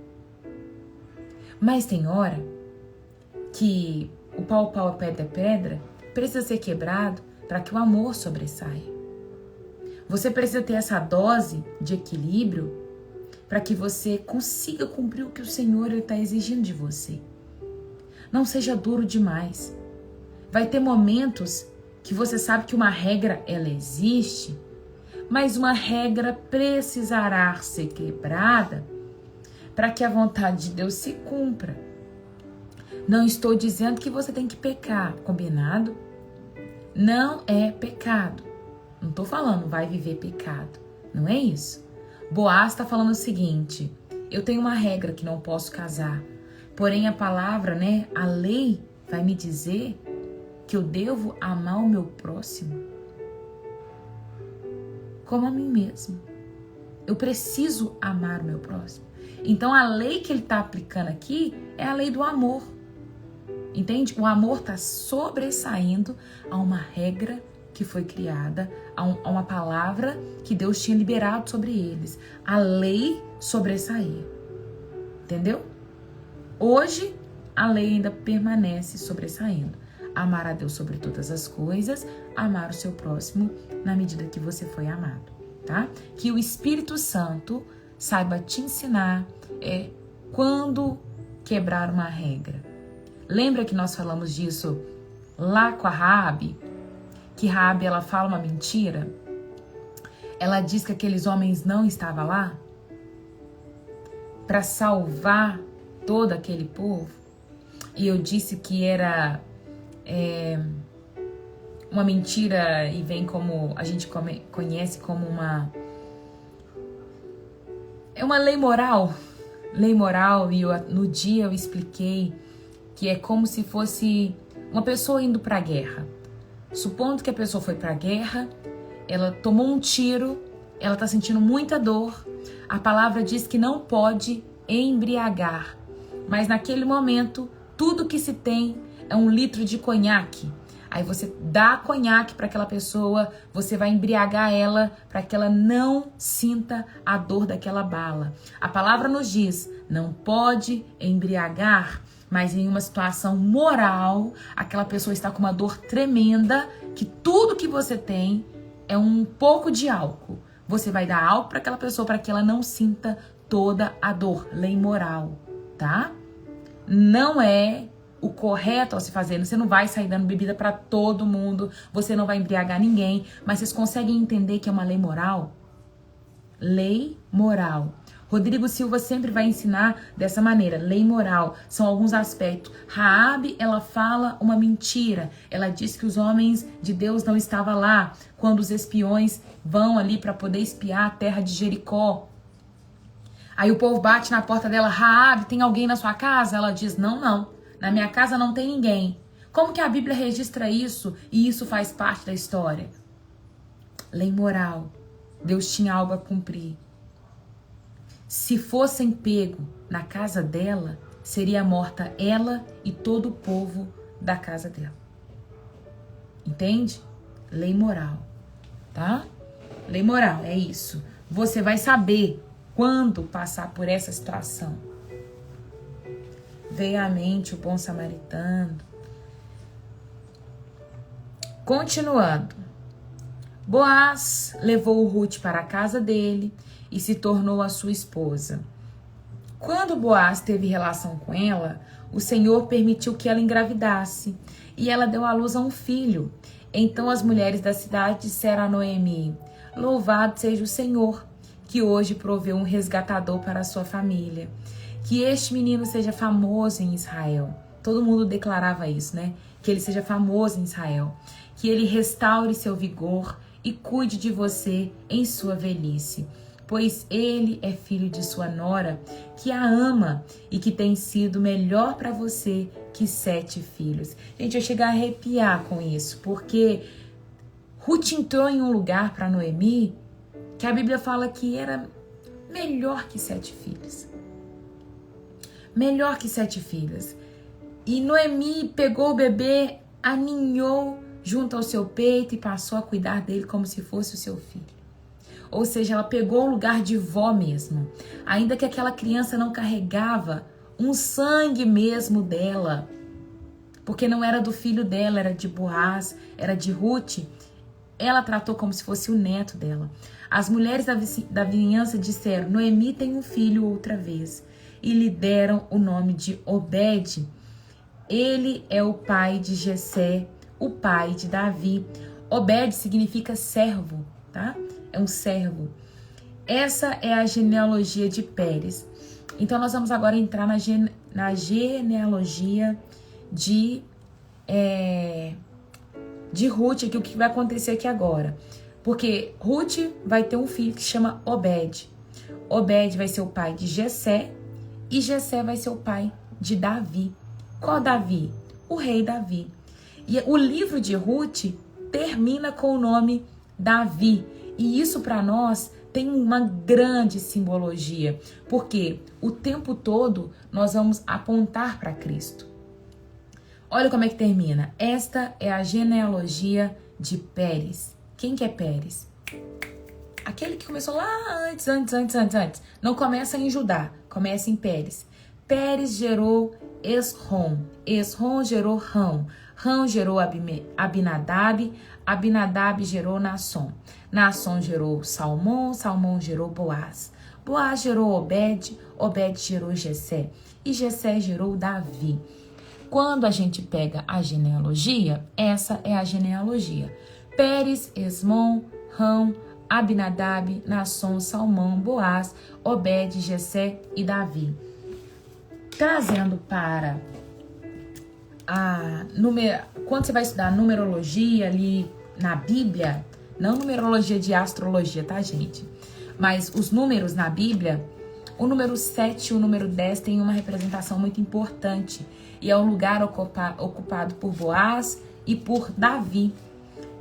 Mas tem hora que o pau, pedra é pedra, precisa ser quebrado para que o amor sobressaia. Você precisa ter essa dose de equilíbrio para que você consiga cumprir o que o Senhor está exigindo de você. Não seja duro demais. Vai ter momentos que você sabe que uma regra ela existe, mas uma regra precisará ser quebrada para que a vontade de Deus se cumpra. Não estou dizendo que você tem que pecar, combinado? Não é pecado. Não estou falando vai viver pecado. Não é isso. Boaz está falando o seguinte: eu tenho uma regra que não posso casar. Porém a palavra, a lei vai me dizer que eu devo amar o meu próximo como a mim mesmo. Eu preciso amar o meu próximo. Então a lei que ele está aplicando aqui é a lei do amor. Entende? O amor está sobressaindo a uma regra que foi criada, a uma palavra que Deus tinha liberado sobre eles. A lei sobressaía. Entendeu? Hoje, a lei ainda permanece sobressaindo. Amar a Deus sobre todas as coisas, amar o seu próximo na medida que você foi amado, tá? Que o Espírito Santo saiba te ensinar quando quebrar uma regra. Lembra que nós falamos disso lá com a Raabe? Que Raabe, ela fala uma mentira? Ela diz que aqueles homens não estavam lá para salvar todo aquele povo. E eu disse que era uma mentira e vem como a gente conhece como uma lei moral. Lei moral, e no dia eu expliquei que é como se fosse uma pessoa indo para a guerra. Supondo que a pessoa foi para a guerra, ela tomou um tiro, ela está sentindo muita dor. A palavra diz que não pode embriagar, mas naquele momento tudo que se tem é 1 litro de conhaque. Aí você dá conhaque para aquela pessoa, você vai embriagar ela para que ela não sinta a dor daquela bala. A palavra nos diz, não pode embriagar, mas em uma situação moral, aquela pessoa está com uma dor tremenda, que tudo que você tem é um pouco de álcool. Você vai dar álcool para aquela pessoa para que ela não sinta toda a dor. Lei moral, tá? Não é o correto ao se fazer. Você não vai sair dando bebida para todo mundo, você não vai embriagar ninguém, mas vocês conseguem entender que é uma lei moral? Lei moral. Rodrigo Silva sempre vai ensinar dessa maneira, lei moral, são alguns aspectos. Raabe, ela fala uma mentira, ela diz que os homens de Deus não estavam lá quando os espiões vão ali para poder espiar a terra de Jericó. Aí o povo bate na porta dela, Raabe, tem alguém na sua casa? Ela diz, não, na minha casa não tem ninguém. Como que a Bíblia registra isso e isso faz parte da história? Lei moral, Deus tinha algo a cumprir. Se fossem pego na casa dela, seria morta ela e todo o povo da casa dela. Entende? Lei moral, tá? Lei moral, é isso. Você vai saber quando passar por essa situação. Veio à mente o bom samaritano. Continuando. Boaz levou Ruth para a casa dele e se tornou a sua esposa. Quando Boaz teve relação com ela, o Senhor permitiu que ela engravidasse e ela deu à luz a um filho. Então as mulheres da cidade disseram a Noemi, louvado seja o Senhor, que hoje proveu um resgatador para a sua família. Que este menino seja famoso em Israel. Todo mundo declarava isso, né? Que ele seja famoso em Israel. Que ele restaure seu vigor e cuide de você em sua velhice. Pois ele é filho de sua nora, que a ama e que tem sido melhor para você que 7 filhos. Gente, eu chego a arrepiar com isso, porque Ruth entrou em um lugar para Noemi que a Bíblia fala que era melhor que 7 filhos. Melhor que 7 filhas. E Noemi pegou o bebê, aninhou junto ao seu peito e passou a cuidar dele como se fosse o seu filho. Ou seja, ela pegou o lugar de vó mesmo. Ainda que aquela criança não carregava um sangue mesmo dela, porque não era do filho dela, era de Boaz, era de Ruth, ela tratou como se fosse o neto dela. As mulheres da vizinhança disseram: Noemi tem um filho outra vez. E lhe deram o nome de Obed. Ele é o pai de Jessé, o pai de Davi. Obed significa servo, tá? É um servo. Essa é a genealogia de Pérez. Então, nós vamos agora entrar na genealogia de Ruth, aqui, o que vai acontecer aqui agora. Porque Ruth vai ter um filho que se chama Obed. Obed vai ser o pai de Jessé e Jessé vai ser o pai de Davi. Qual Davi? O rei Davi. E o livro de Ruth termina com o nome Davi. E isso para nós tem uma grande simbologia, porque o tempo todo nós vamos apontar para Cristo. Olha como é que termina. Esta é a genealogia de Pérez. Quem que é Pérez? Aquele que começou lá antes. Não começa em Judá, começa em Pérez. Pérez gerou Esrom. Esrom gerou Rão. Rão gerou Abinadab. Abinadab gerou Naasson. Naasson gerou Salmão. Salmão gerou Boaz. Boaz gerou Obed. Obed gerou Jessé. E Jessé gerou Davi. Quando a gente pega a genealogia, essa é a genealogia. Pérez, Esrom, Rão, Abinadab, Naasson, Salmão, Boaz, Obed, Jessé e Davi. Trazendo para quando você vai estudar numerologia ali na Bíblia, não numerologia de astrologia, tá, gente? Mas os números na Bíblia, o número 7 e o número 10 tem uma representação muito importante. E é o lugar ocupado por Boaz e por Davi.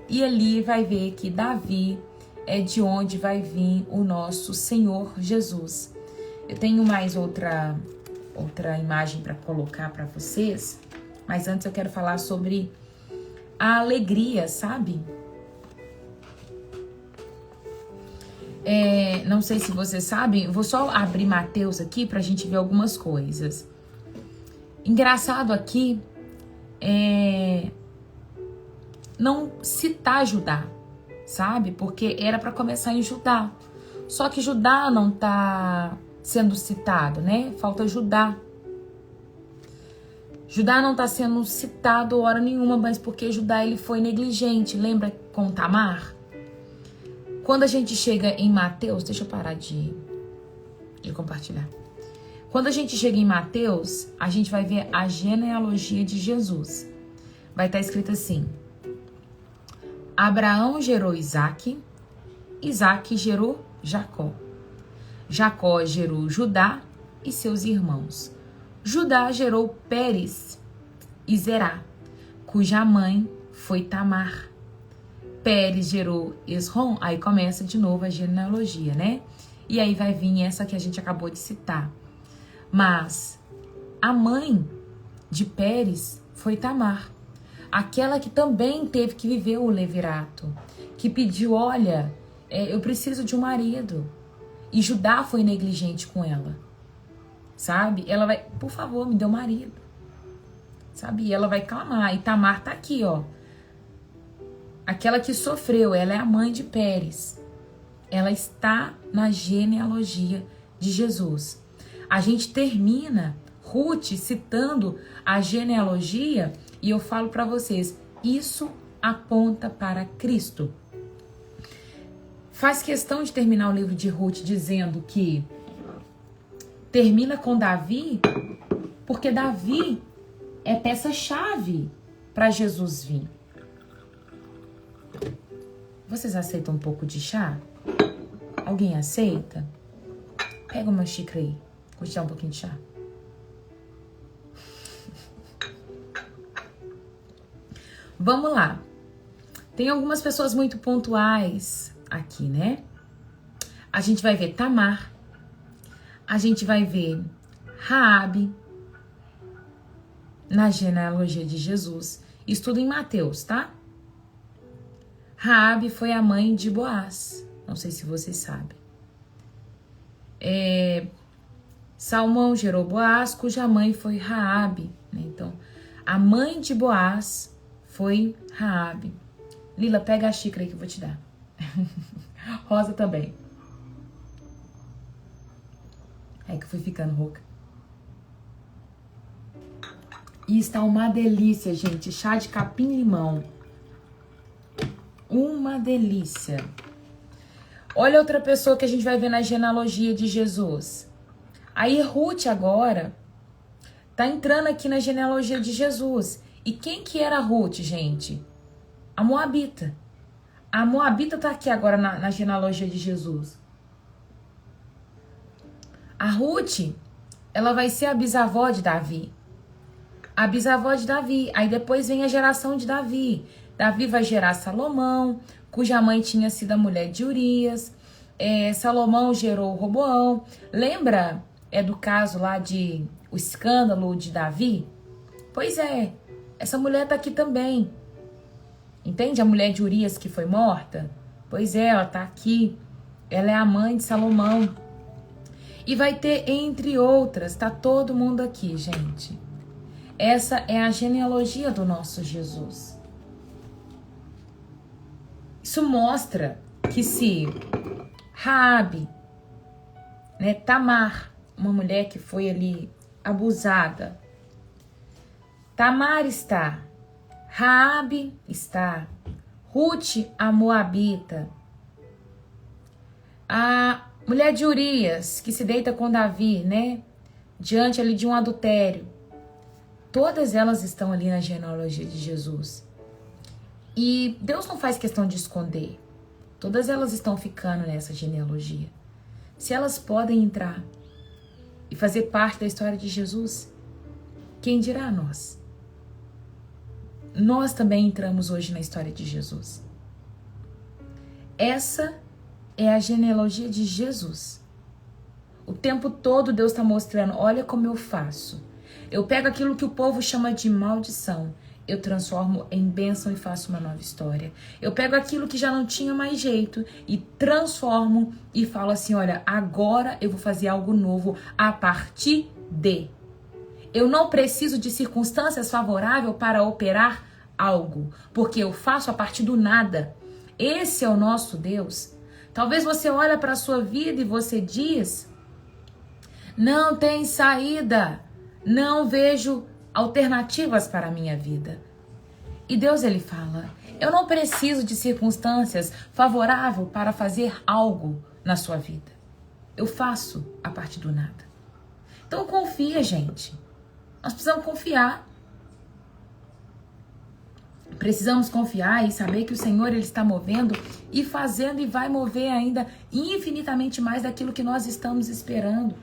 E ali vai ver que Davi é de onde vai vir o nosso Senhor Jesus. Eu tenho mais outra imagem para colocar para vocês, mas antes eu quero falar sobre a alegria, sabe? Não sei se vocês sabem, vou só abrir Mateus aqui para a gente ver algumas coisas. Engraçado aqui não citar Judá, sabe? Porque era para começar em Judá. Só que Judá não está sendo citado, né? Falta Judá. Judá não está sendo citado hora nenhuma, mas porque Judá ele foi negligente. Lembra com Tamar? Quando a gente chega em Mateus, deixa eu parar de compartilhar. Quando a gente chega em Mateus, a gente vai ver a genealogia de Jesus. Vai estar escrito assim: Abraão gerou Isaque, Isaque gerou Jacó. Jacó gerou Judá e seus irmãos. Judá gerou Pérez e Zerá, cuja mãe foi Tamar. Pérez gerou Esrom, aí começa de novo a genealogia, né? E aí vai vir essa que a gente acabou de citar. Mas a mãe de Pérez foi Tamar, aquela que também teve que viver o levirato, que pediu, olha, eu preciso de um marido. E Judá foi negligente com ela, sabe? Ela vai, por favor, me dê um marido, sabe? E ela vai clamar, e Tamar tá aqui, ó. Aquela que sofreu, ela é a mãe de Pérez. Ela está na genealogia de Jesus. A gente termina Ruth citando a genealogia e eu falo para vocês, isso aponta para Cristo. Faz questão de terminar o livro de Ruth dizendo que termina com Davi, porque Davi é peça-chave para Jesus vir. Vocês aceitam um pouco de chá? Alguém aceita? Pega uma xícara aí. Vou te dar um pouquinho de chá. Vamos lá. Tem algumas pessoas muito pontuais aqui, né? A gente vai ver Tamar. A gente vai ver Raabe na genealogia de Jesus. Isso tudo em Mateus, tá? Raabe foi a mãe de Boaz. Não sei se vocês sabem. Salmão gerou Boaz, cuja mãe foi Raabe, né? Então, a mãe de Boaz foi Raabe. Lila, pega a xícara aí que eu vou te dar. Rosa também. É que eu fui ficando rouca. E está uma delícia, gente. Chá de capim-limão. Uma delícia. Olha outra pessoa que a gente vai ver na genealogia de Jesus. Aí Ruth agora tá entrando aqui na genealogia de Jesus. E quem que era Ruth, gente? A Moabita. A Moabita tá aqui agora na genealogia de Jesus. A Ruth, ela vai ser a bisavó de Davi. A bisavó de Davi. Aí depois vem a geração de Davi. Davi vai gerar Salomão, cuja mãe tinha sido a mulher de Urias. Salomão gerou Roboão. Lembra do caso lá de o escândalo de Davi? Pois é, essa mulher tá aqui também. Entende? A mulher de Urias que foi morta? Pois é, ela tá aqui. Ela é a mãe de Salomão. E vai ter, entre outras, tá todo mundo aqui, gente. Essa é a genealogia do nosso Jesus. Isso mostra que se Raabe, Tamar, uma mulher que foi ali abusada, Tamar está, Raabe está, Ruth, a Moabita, a mulher de Urias, que se deita com Davi, diante ali de um adultério. Todas elas estão ali na genealogia de Jesus. E Deus não faz questão de esconder. Todas elas estão ficando nessa genealogia. Se elas podem entrar e fazer parte da história de Jesus, quem dirá nós? Nós também entramos hoje na história de Jesus. Essa é a genealogia de Jesus. O tempo todo Deus está mostrando, olha como eu faço. Eu pego aquilo que o povo chama de maldição, eu transformo em bênção e faço uma nova história. Eu pego aquilo que já não tinha mais jeito e transformo e falo assim, olha, agora eu vou fazer algo novo a partir de. Eu não preciso de circunstâncias favoráveis para operar algo, porque eu faço a partir do nada. Esse é o nosso Deus. Talvez você olhe para a sua vida e você diz, não tem saída, não vejo alternativas para a minha vida. E Deus, ele fala, eu não preciso de circunstâncias favoráveis para fazer algo na sua vida. Eu faço a partir do nada. Então confia, gente. Nós precisamos confiar. Precisamos confiar e saber que o Senhor, ele está movendo e fazendo e vai mover ainda infinitamente mais daquilo que nós estamos esperando.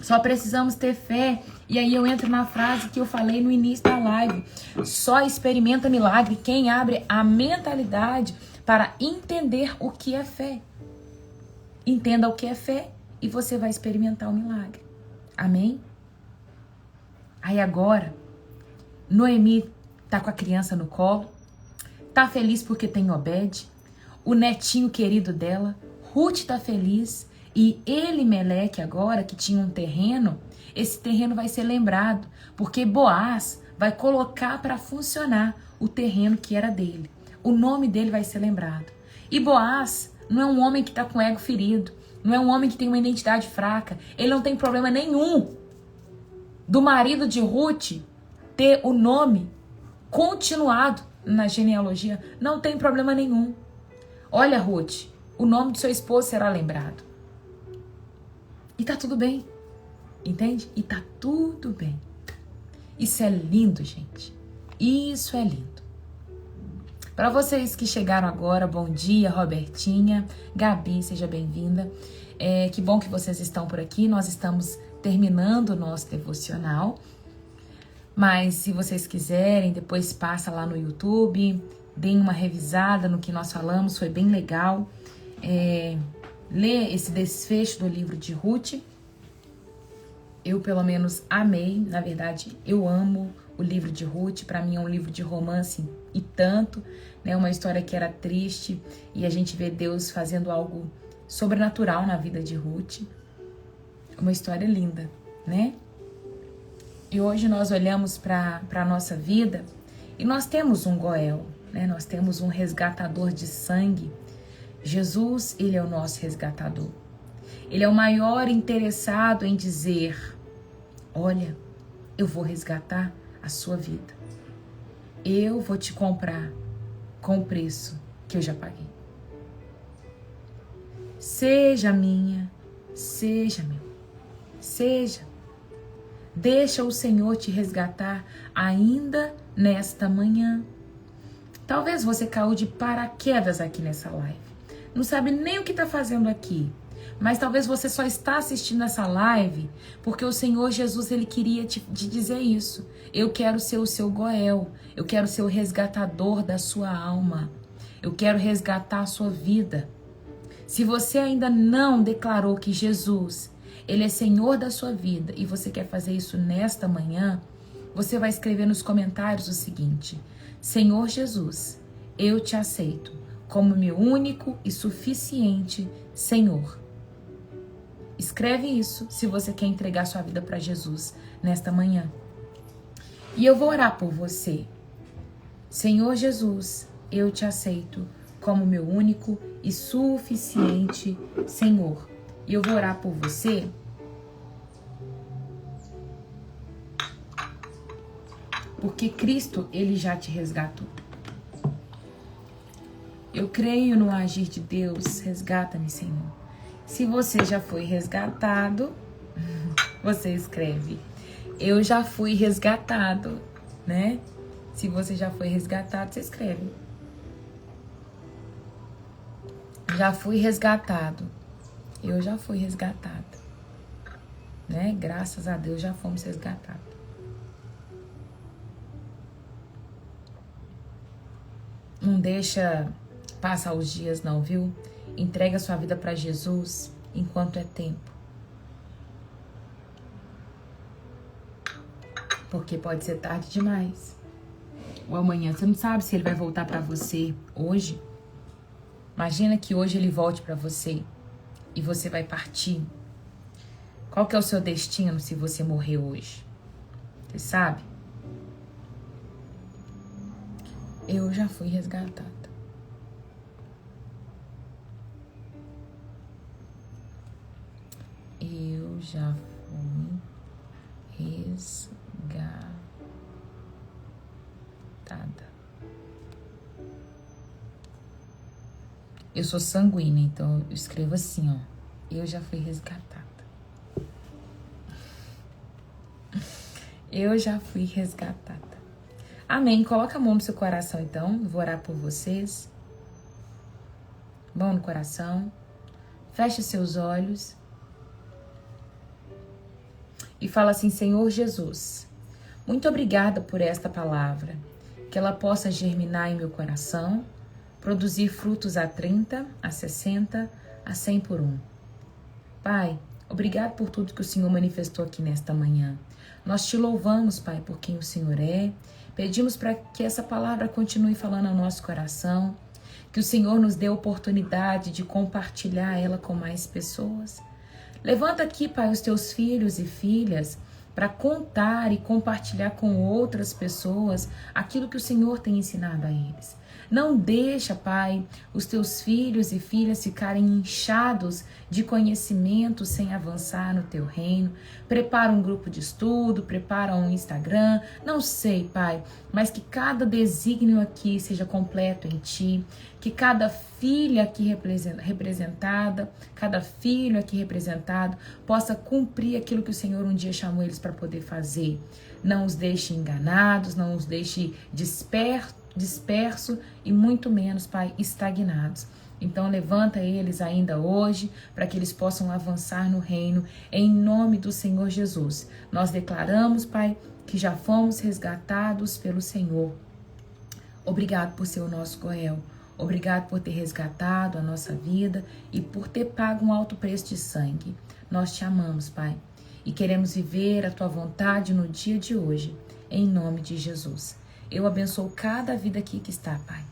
Só precisamos ter fé. E aí eu entro na frase que eu falei no início da live. Só experimenta milagre quem abre a mentalidade para entender o que é fé. Entenda o que é fé e você vai experimentar o milagre. Amém? Aí agora, Noemi tá com a criança no colo. Tá feliz porque tem Obed, o netinho querido dela. Ruth tá feliz. E Elimeleque agora, que tinha um terreno, esse terreno vai ser lembrado, porque Boaz vai colocar para funcionar o terreno que era dele. O nome dele vai ser lembrado. E Boaz não é um homem que está com o ego ferido, não é um homem que tem uma identidade fraca, ele não tem problema nenhum do marido de Ruth ter o nome continuado na genealogia, não tem problema nenhum. Olha, Ruth, o nome do seu esposo será lembrado. E tá tudo bem, entende? E tá tudo bem. Isso é lindo, gente. Isso é lindo. Para vocês que chegaram agora, bom dia, Robertinha, Gabi, seja bem-vinda. Que bom que vocês estão por aqui. Nós estamos terminando o nosso devocional. Mas se vocês quiserem, depois passa lá no YouTube, deem uma revisada no que nós falamos, foi bem legal. Ler esse desfecho do livro de Ruth. Eu, pelo menos, amei. Na verdade, eu amo o livro de Ruth. Para mim é um livro de romance e tanto, uma história que era triste e a gente vê Deus fazendo algo sobrenatural na vida de Ruth. Uma história linda, né? E hoje nós olhamos para a nossa vida e nós temos um Goel. né? Nós temos um resgatador de sangue. Jesus, ele é o nosso resgatador. Ele é o maior interessado em dizer: olha, eu vou resgatar a sua vida. Eu vou te comprar com o preço que eu já paguei. Seja minha, seja meu, seja. Deixa o Senhor te resgatar ainda nesta manhã. Talvez você caiu de paraquedas aqui nessa live. Não sabe nem o que está fazendo aqui. Mas talvez você só está assistindo essa live porque o Senhor Jesus, ele queria te dizer isso. Eu quero ser o seu Goel. Eu quero ser o resgatador da sua alma. Eu quero resgatar a sua vida. Se você ainda não declarou que Jesus, ele é Senhor da sua vida e você quer fazer isso nesta manhã, você vai escrever nos comentários o seguinte: Senhor Jesus, eu te aceito como meu único e suficiente Senhor. Escreve isso se você quer entregar sua vida para Jesus nesta manhã. E eu vou orar por você. Senhor Jesus, eu te aceito como meu único e suficiente Senhor. E eu vou orar por você. Porque Cristo, ele já te resgatou. Eu creio no agir de Deus. Resgata-me, Senhor. Se você já foi resgatado, você escreve: eu já fui resgatado, né? Se você já foi resgatado, você escreve: já fui resgatado. Eu já fui resgatado, né? Graças a Deus já fomos resgatados. Não deixa passar os dias não, viu? Entrega sua vida para Jesus enquanto é tempo. Porque pode ser tarde demais. Ou amanhã, você não sabe se ele vai voltar para você hoje. Imagina que hoje ele volte para você e você vai partir. Qual que é o seu destino se você morrer hoje? Você sabe? Eu já fui resgatada. Eu já fui resgatada. Eu sou sanguínea, então eu escrevo assim, ó. Eu já fui resgatada. Eu já fui resgatada. Amém. Coloca a mão no seu coração, então. Eu vou orar por vocês. Mão no coração. Feche seus olhos. E fala assim: Senhor Jesus, muito obrigada por esta palavra. Que ela possa germinar em meu coração, produzir frutos a 30, a 60, a 100 por um. Pai, obrigado por tudo que o Senhor manifestou aqui nesta manhã. Nós te louvamos, Pai, por quem o Senhor é. Pedimos para que essa palavra continue falando ao nosso coração, que o Senhor nos dê a oportunidade de compartilhar ela com mais pessoas. Levanta aqui, Pai, os teus filhos e filhas para contar e compartilhar com outras pessoas aquilo que o Senhor tem ensinado a eles. Não deixa, Pai, os teus filhos e filhas ficarem inchados de conhecimento sem avançar no teu reino. Prepara um grupo de estudo, prepara um Instagram, não sei, Pai, mas que cada desígnio aqui seja completo em Ti, que cada filha aqui representada, cada filho aqui representado possa cumprir aquilo que o Senhor um dia chamou eles para poder fazer. Não os deixe enganados, não os deixe disperso e muito menos, Pai, estagnados. Então levanta eles ainda hoje para que eles possam avançar no reino em nome do Senhor Jesus. Nós declaramos, Pai, que já fomos resgatados pelo Senhor. Obrigado por ser o nosso Goel. Obrigado por ter resgatado a nossa vida e por ter pago um alto preço de sangue. Nós te amamos, Pai, e queremos viver a tua vontade no dia de hoje, em nome de Jesus. Eu abençoo cada vida aqui que está, Pai.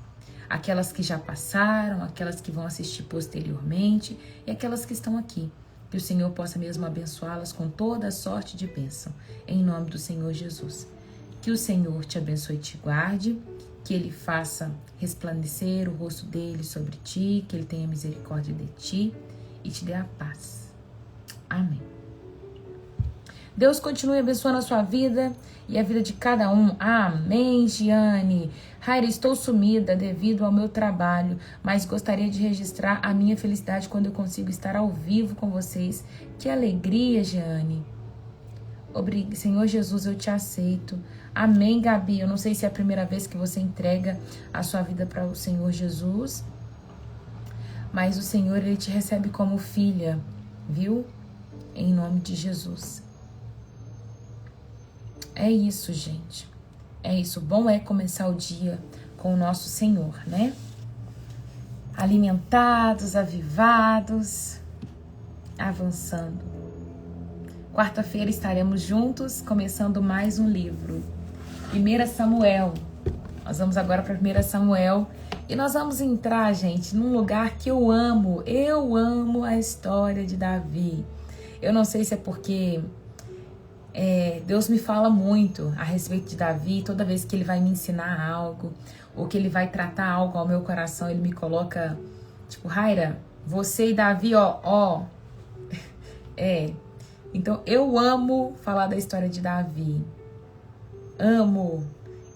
Aquelas que já passaram, aquelas que vão assistir posteriormente e aquelas que estão aqui. Que o Senhor possa mesmo abençoá-las com toda a sorte de bênção, em nome do Senhor Jesus. Que o Senhor te abençoe e te guarde, que Ele faça resplandecer o rosto dele sobre ti, que Ele tenha misericórdia de ti e te dê a paz. Amém. Deus continue abençoando a sua vida e a vida de cada um. Amém, Giane. Raira, estou sumida devido ao meu trabalho, mas gostaria de registrar a minha felicidade quando eu consigo estar ao vivo com vocês. Que alegria, Giane. Senhor Jesus, eu te aceito. Amém, Gabi. Eu não sei se é a primeira vez que você entrega a sua vida para o Senhor Jesus, mas o Senhor, Ele te recebe como filha, viu? Em nome de Jesus. É isso, gente. É isso. Bom é começar o dia com o nosso Senhor, né? Alimentados, avivados, avançando. Quarta-feira estaremos juntos, começando mais um livro. 1 Samuel. Nós vamos agora para 1 Samuel. E nós vamos entrar, gente, num lugar que eu amo. Eu amo a história de Davi. Eu não sei se é porque Deus me fala muito a respeito de Davi. Toda vez que Ele vai me ensinar algo, ou que Ele vai tratar algo ao meu coração, Ele me coloca, tipo, Raira, você e Davi, ó. Então, eu amo falar da história de Davi. Amo.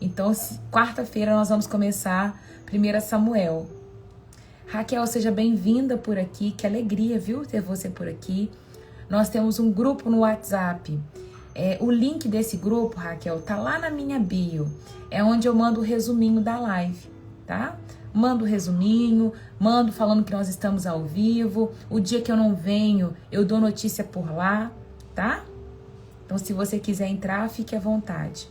Então, quarta-feira nós vamos começar 1 Samuel. Raquel, seja bem-vinda por aqui. Que alegria, viu, ter você por aqui. Nós temos um grupo no WhatsApp. O link desse grupo, Raquel, tá lá na minha bio. É onde eu mando o resuminho da live, tá? Mando o resuminho, mando falando que nós estamos ao vivo. O dia que eu não venho, eu dou notícia por lá, tá? Então, se você quiser entrar, fique à vontade.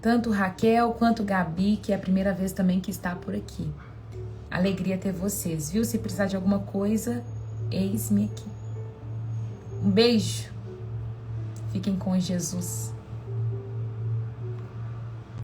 Tanto Raquel quanto Gabi, que é a primeira vez também que está por aqui. Alegria ter vocês, viu? Se precisar de alguma coisa, eis-me aqui. Um beijo. Fiquem com Jesus.